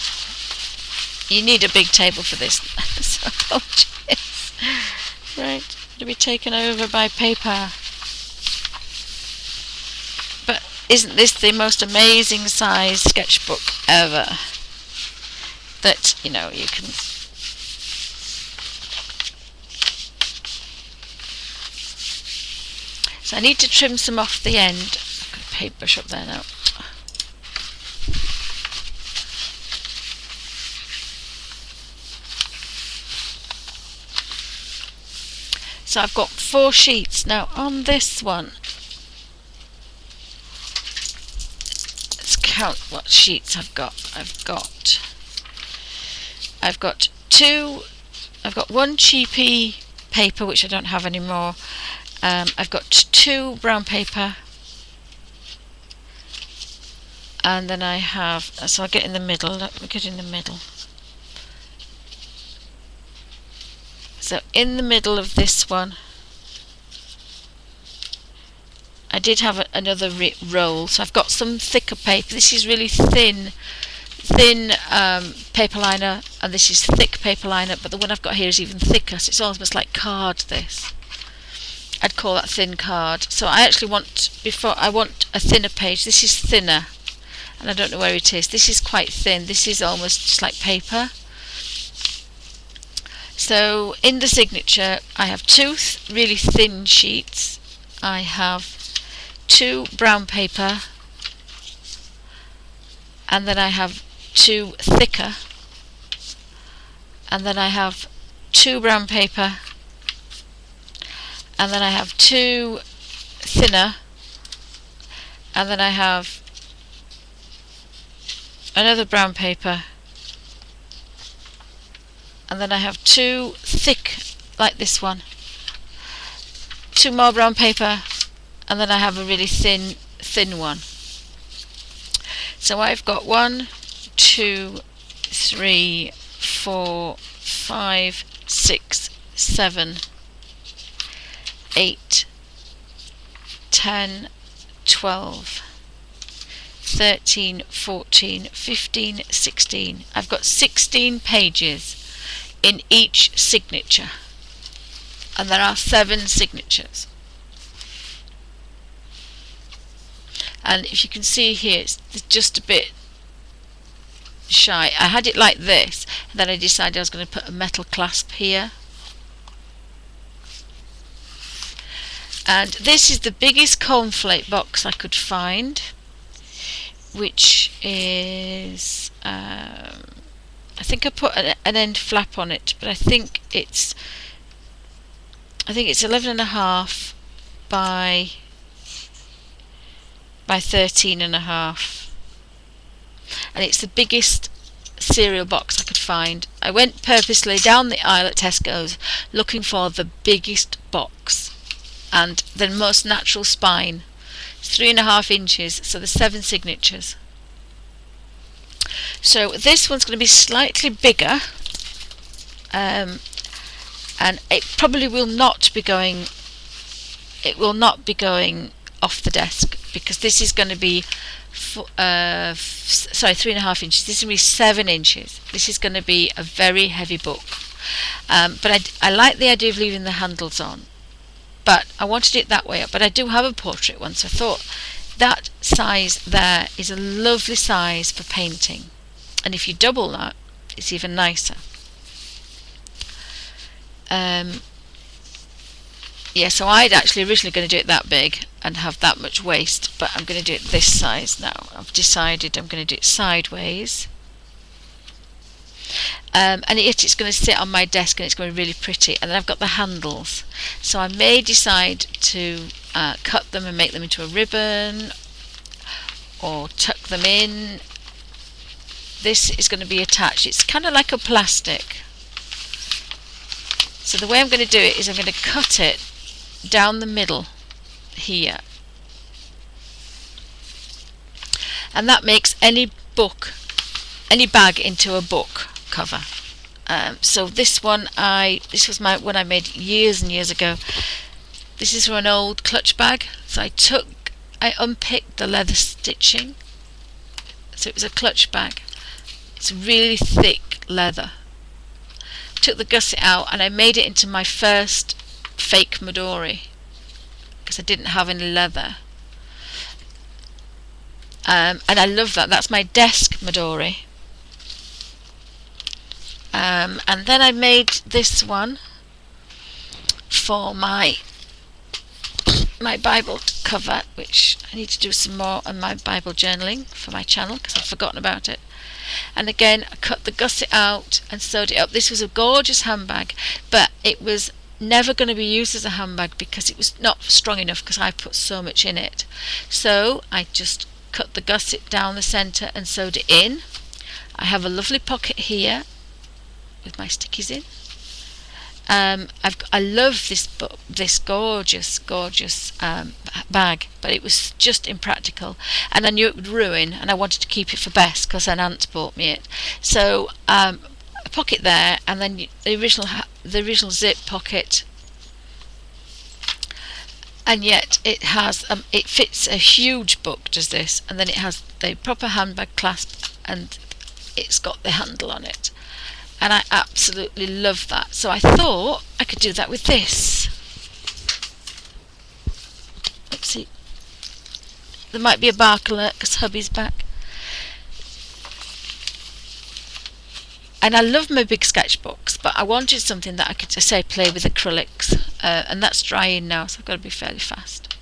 you need a big table for this. So apologies. Right, to be taken over by paper. But isn't this the most amazing size sketchbook ever? That, you know, you can... So I need to trim some off the end. I've got a paintbrush up there now. So I've got 4 sheets. Now on this one, let's count what sheets I've got. I've got 1 cheapy paper, which I don't have anymore. I've got 2 brown paper, and then I have, so I'll get in the middle. Let me get in the middle. So in the middle of this one, I did have another roll, so I've got some thicker paper. This is really thin paper liner, and this is thick paper liner, but the one I've got here is even thicker, so it's almost like card, this. I'd call that thin card. So I actually want a thinner page. This is thinner, and I don't know where it is. This is quite thin. This is almost just like paper. So in the signature, I have 2 really thin sheets. I have 2 brown paper, and then I have 2 thicker, and then I have 2 brown paper, and then I have 2 thinner, and then I have another brown paper, and then I have 2 thick like this one, 2 more brown paper, and then I have a really thin one. So I've got 1, 2, 3, 4, 5, 6, 7, 8, 10, 12, 13, 14, 15, 16. I've got 16 pages in each signature, and there are 7 signatures. And if you can see here, it's just a bit shy. I had it like this, and then I decided I was going to put a metal clasp here. And this is the biggest cornflake box I could find, which is I think I put an end flap on it, but I think it's 11.5 by 13.5, and it's the biggest cereal box I could find. I went purposely down the aisle at Tesco's looking for the biggest box and the most natural spine. It's 3.5 inches, so there's 7 signatures. So this one's going to be slightly bigger, and it probably will not be going. It will not be going off the desk because this is going to be 3.5 inches. This is going to be 7 inches. This is going to be a very heavy book. But I like the idea of leaving the handles on. But I wanted it that way up. But I do have a portrait one, so I thought that size there is a lovely size for painting. And if you double that, it's even nicer. Yeah, so I'd actually originally going to do it that big and have that much waste, but I'm going to do it this size now. I've decided I'm going to do it sideways. And it's going to sit on my desk and it's going to be really pretty. And then I've got the handles. So I may decide to cut them and make them into a ribbon or tuck them in. This is going to be attached. It's kind of like a plastic. So the way I'm going to do it is I'm going to cut it down the middle here. And that makes any bag into a book cover. So this one this was one I made years and years ago. This is from an old clutch bag. So I unpicked the leather stitching. So it was a clutch bag. It's really thick leather. Took the gusset out and I made it into my first fake Midori because I didn't have any leather. And I love that. That's my desk Midori. And then I made this one for my Bible cover, which I need to do some more on my Bible journaling for my channel because I've forgotten about it. And again, I cut the gusset out and sewed it up. This was a gorgeous handbag, but it was never going to be used as a handbag because it was not strong enough because I put so much in it. So I just cut the gusset down the centre and sewed it in. I have a lovely pocket here with my stickies in. I love this gorgeous bag, but it was just impractical, and I knew it would ruin, and I wanted to keep it for best because an aunt bought me it. So a pocket there, and then the original zip pocket, and yet it has it fits a huge book, does this, and then it has the proper handbag clasp, and it's got the handle on it. And I absolutely love that. So I thought I could do that with this. Oopsie. There might be a bark alert because hubby's back. And I love my big sketchbooks, but I wanted something that I could just say play with acrylics. And that's drying now, so I've got to be fairly fast.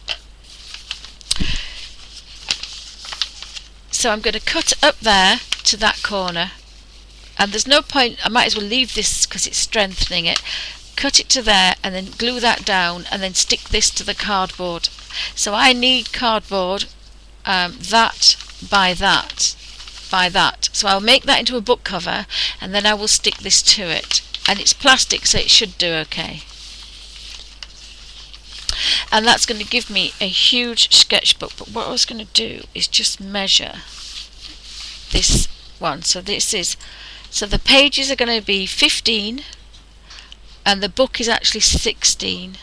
So I'm going to cut up there to that corner. And there's no point, I might as well leave this because it's strengthening it. Cut it to there and then glue that down and then stick this to the cardboard. So I need cardboard that by that. So I'll make that into a book cover and then I will stick this to it. And it's plastic, so it should do okay. And that's going to give me a huge sketchbook. But what I was going to do is just measure this one. So this is... So the pages are going to be 15 and the book is actually 16,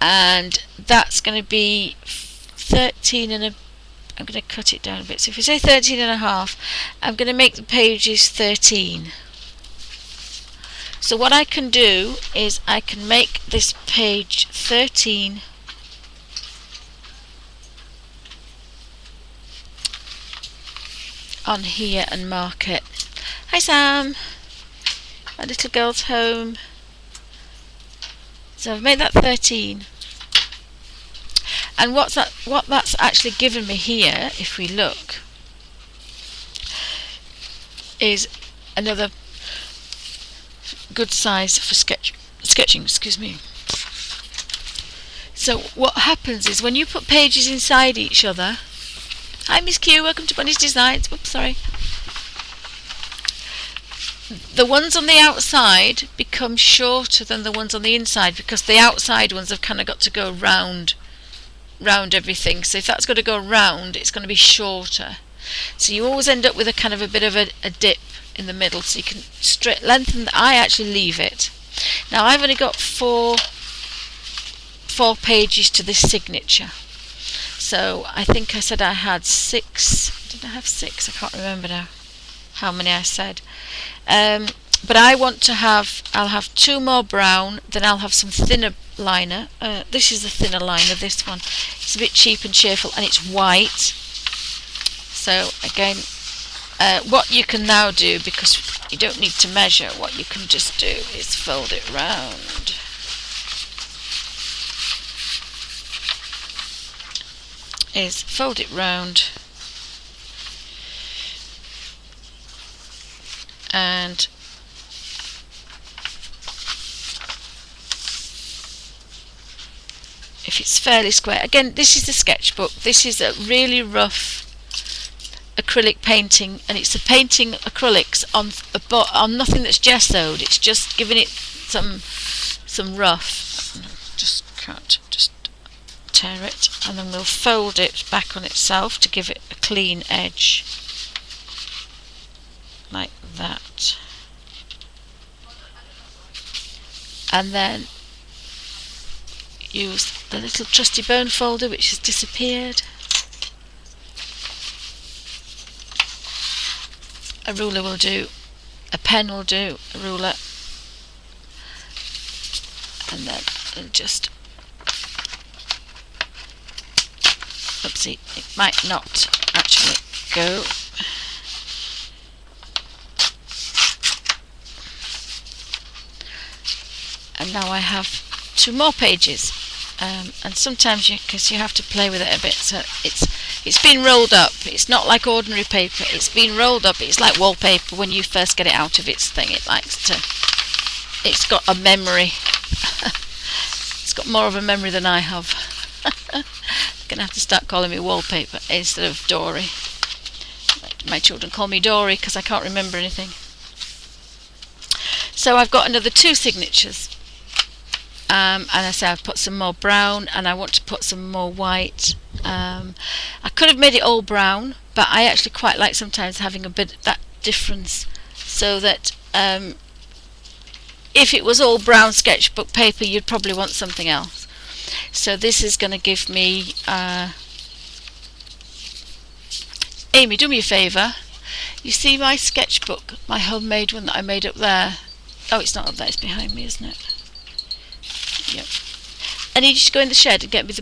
and that's going to be 13 and I'm going to cut it down a bit. So if we say 13 and a half, I'm going to make the pages 13. So what I can do is I can make this page 13 on here and mark it. Hi Sam, my little girl's home. So I've made that 13, and what that's actually given me here, if we look, is another good size for sketching. Excuse me. So what happens is when you put pages inside each other. Hi Miss Q, welcome to Bunny's Designs. Oops, sorry. the ones on the outside become shorter than the ones on the inside, because the outside ones have kind of got to go round everything. So if that's got to go round, it's going to be shorter. So you always end up with a kind of a bit of a dip in the middle, so you can straight lengthen. I actually leave it. Now I've only got four pages to this signature, so I think I said I had 6. Did I have 6? I can't remember now how many I said. But I want to have, I'll have 2 more brown, then I'll have some thinner liner. This is the thinner liner, this one. It's a bit cheap and cheerful, and it's white. So again, what you can now do, because you don't need to measure, what you can just do is fold it round. And if it's fairly square, again, this is the sketchbook. This is a really rough acrylic painting, and it's a painting acrylics on nothing that's gessoed. It's just giving it some rough. Just tear it, and then we'll fold it back on itself to give it a clean edge, like that. And then use the little trusty bone folder, which has disappeared. A ruler will do, a pen will do, a ruler, and then just, oopsie, it might not actually go. And now I have 2 more pages, and sometimes because you have to play with it a bit, so it's been rolled up. It's not like ordinary paper, it's been rolled up. It's like wallpaper. When you first get it out of its thing, it likes to, it's got a memory. It's got more of a memory than I have. Gonna have to start calling me wallpaper instead of Dory. My children call me Dory because I can't remember anything. So I've got another 2 signatures, and I say I've put some more brown, and I want to put some more white. I could have made it all brown, but I actually quite like sometimes having a bit that difference, so that if it was all brown sketchbook paper, you'd probably want something else. So this is going to give me Amy, do me a favour. You see my sketchbook, my homemade one that I made up there? Oh, it's not up there, it's behind me, isn't it? Yep. I need you to go in the shed and get me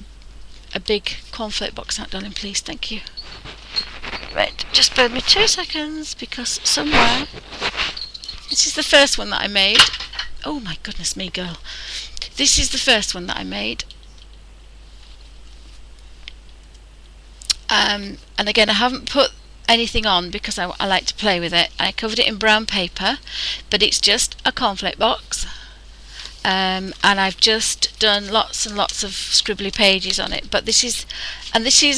a big cornflake box out, darling, please. Thank you. Right, just bear with me 2 seconds, because somewhere... This is the first one that I made. Oh my goodness me, girl. This is the first one that I made. And again, I haven't put anything on because I like to play with it. I covered it in brown paper, but it's just a cornflake box. And I've just done lots and lots of scribbly pages on it, but this is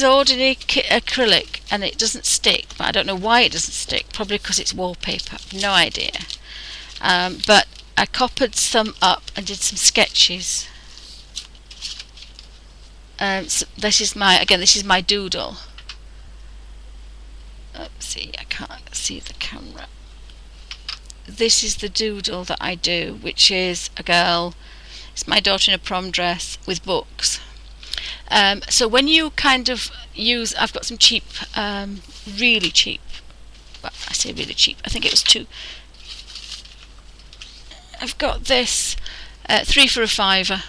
ordinary acrylic, and it doesn't stick, but I don't know why it doesn't stick. Probably because it's wallpaper, no idea. But I coppered some up and did some sketches. So this is my doodle. Oopsie, I can't see the camera. This is the doodle that I do, which is a girl. It's my daughter in a prom dress with books. So when you kind of use, I've got some cheap, really cheap. Well, I say really cheap. I think it was 2. I've got this 3 for a £5,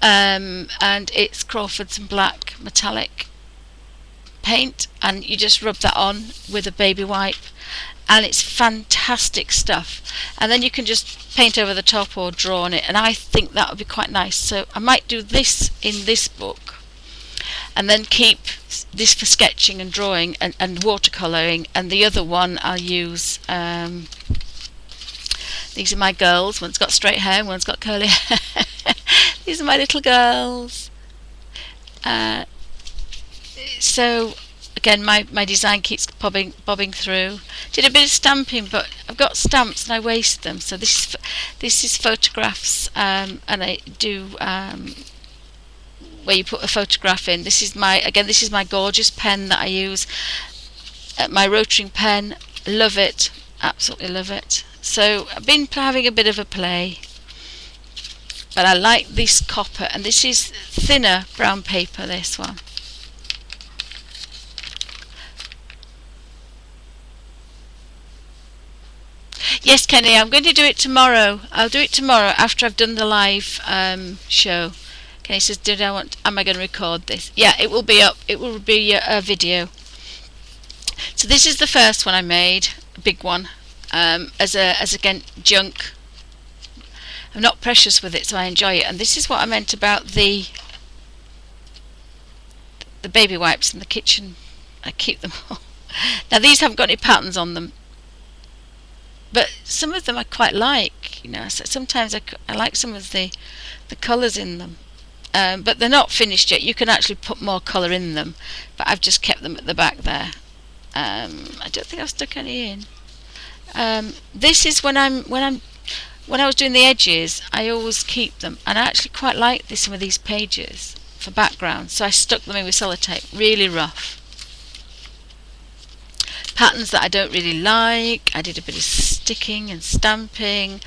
and it's Crawford's and black metallic paint, and you just rub that on with a baby wipe, and it's fantastic stuff. And then you can just paint over the top or draw on it, and I think that would be quite nice. So I might do this in this book, and then keep this for sketching and drawing and watercolouring, and the other one I'll use. These are my girls. One's got straight hair, one's got curly hair. These are my little girls. So again, my design keeps bobbing through. Did a bit of stamping, but I've got stamps and I waste them. So this is photographs, and I do where you put a photograph in. This is my gorgeous pen that I use, my rotary pen. Love it, absolutely love it. So I've been having a bit of a play, but I like this copper, and this is thinner brown paper, this one. Yes, Kenny, I'm going to do it tomorrow. I'll do it tomorrow after I've done the live show. Kenny says, am I going to record this? Yeah, it will be up. It will be a video. So this is the first one I made, a big one, as again, junk. I'm not precious with it, so I enjoy it. And this is what I meant about the baby wipes in the kitchen. I keep them all. Now these haven't got any patterns on them, but some of them I quite like, you know. So sometimes I like some of the colours in them, but they're not finished yet. You can actually put more colour in them, but I've just kept them at the back there. I don't think I've stuck any in. This is when I was doing the edges, I always keep them, and I actually quite like some of these pages for background, so I stuck them in with sellotape, really rough. Patterns that I don't really like, I did a bit of sticking and stamping,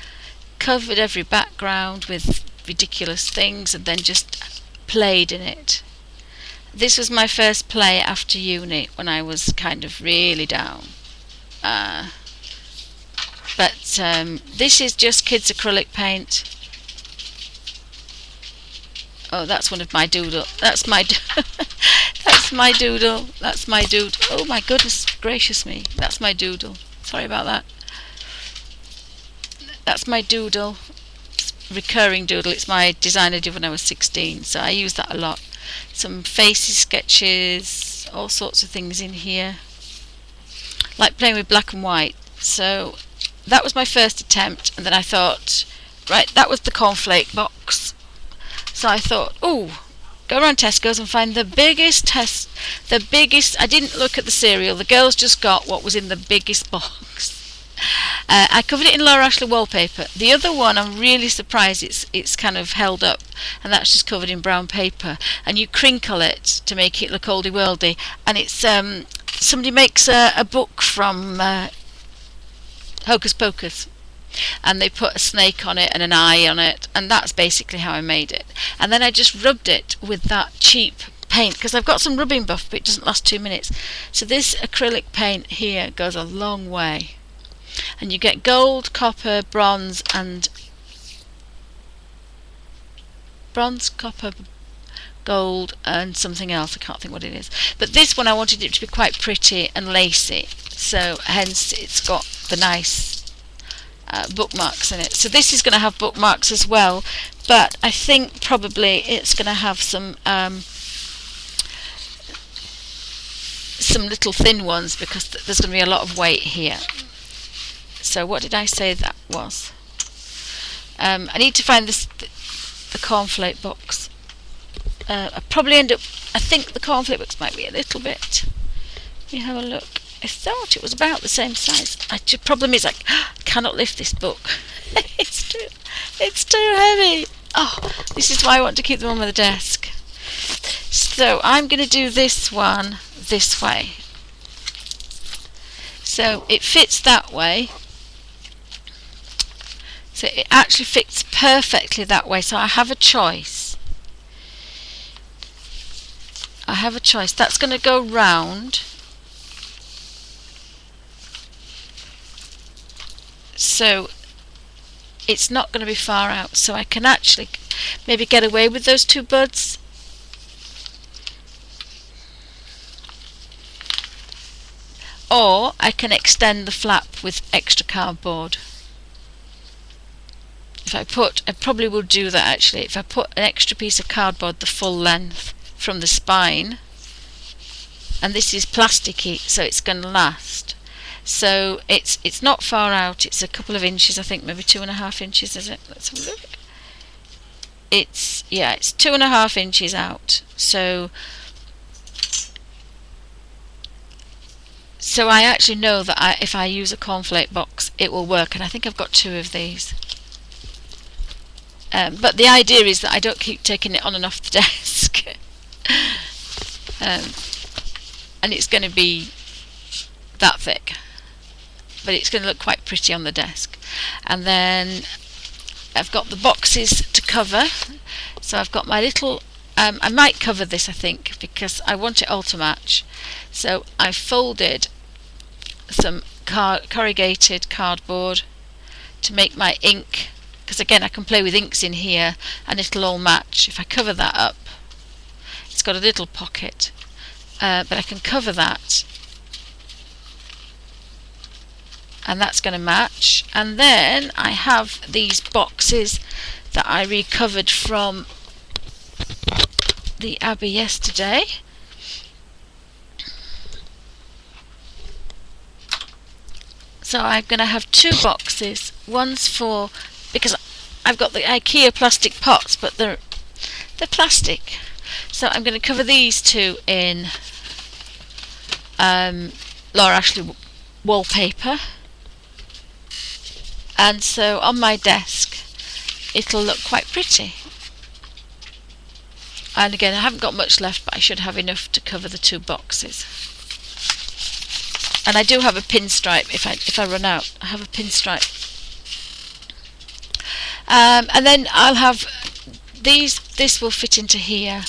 covered every background with ridiculous things, and then just played in it. This was my first play after uni, when I was kind of really down. But this is just kids acrylic paint. Oh, that's one of my doodle. That's my that's my doodle. That's my doodle. Oh my goodness gracious me! That's my doodle. Sorry about that. That's my doodle. It's recurring doodle. It's my design I did when I was 16, so I use that a lot. Some faces sketches, all sorts of things in here. Like playing with black and white. So that was my first attempt, and then I thought, right, that was the cornflake box. So I thought, oh, go around Tesco's and find the biggest. I didn't look at the cereal. The girls just got what was in the biggest box. I covered it in Laura Ashley wallpaper. The other one, I'm really surprised it's kind of held up, and that's just covered in brown paper. And you crinkle it to make it look oldie worldy. And it's somebody makes a book from Hocus Pocus, and they put a snake on it and an eye on it, and that's basically how I made it. And then I just rubbed it with that cheap paint, because I've got some rubbing buff, but it doesn't last 2 minutes. So this acrylic paint here goes a long way, and you get gold, copper, bronze, copper, gold, and something else. I can't think what it is. But this one I wanted it to be quite pretty and lacy, so hence it's got the nice bookmarks in it. So this is going to have bookmarks as well, but I think probably it's going to have some little thin ones, because there's going to be a lot of weight here. So what did I say that was? I need to find the cornflake box. I probably end up, I think the cornflake box might be a little bit. Let me have a look. I thought it was about the same size. The problem is I cannot lift this book. It's too heavy. Oh, this is why I want to keep them on the desk. So I'm going to do this one this way. So it fits that way. So it actually fits perfectly that way. So I have a choice. That's going to go round. So it's not going to be far out, so I can actually maybe get away with those two buds. Or I can extend the flap with extra cardboard. I probably will do that actually, if I put an extra piece of cardboard the full length from the spine, and this is plasticky, so it's going to last. So it's not far out, it's a couple of inches, I think maybe 2.5 inches, is it? Let's have a look. It's 2.5 inches out. So So I actually know that if I use a cornflake box, it will work, and I think I've got 2 of these. But the idea is that I don't keep taking it on and off the desk. And it's going to be that thick, but it's going to look quite pretty on the desk. And then I've got the boxes to cover, so I've got my little I might cover this, I think, because I want it all to match. So I've folded some corrugated cardboard to make my ink, because again I can play with inks in here and it'll all match. If I cover that up, it's got a little pocket, but I can cover that, and that's going to match. And then I have these boxes that I recovered from the Abbey yesterday. So I'm going to have 2 boxes. One's for, because I've got the IKEA plastic pots, but they're plastic. So I'm going to cover these 2 in Laura Ashley wallpaper. And so on my desk it'll look quite pretty. And again, I haven't got much left, but I should have enough to cover the 2 boxes. And I do have a pinstripe if I run out. I have a pinstripe. And then I'll have these. This will fit into here.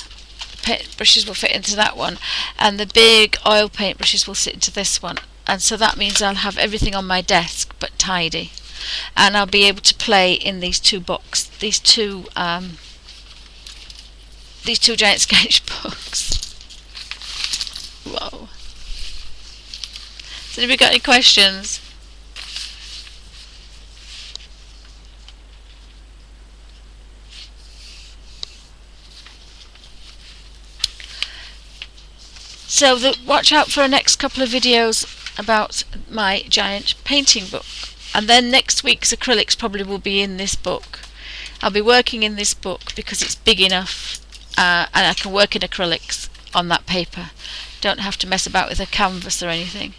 Paint brushes will fit into that one, and the big oil paint brushes will sit into this one. And so that means I'll have everything on my desk, but tidy. And I'll be able to play in these 2 these two giant sketchbooks. Whoa. So have you got any questions? So watch out for the next couple of videos about my giant painting book. And then next week's acrylics probably will be in this book. I'll be working in this book because it's big enough, and I can work in acrylics on that paper. Don't have to mess about with a canvas or anything.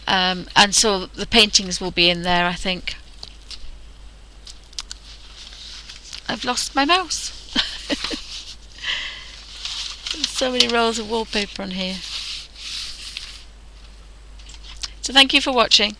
And so the paintings will be in there, I think. I've lost my mouse. There's so many rolls of wallpaper on here. So thank you for watching.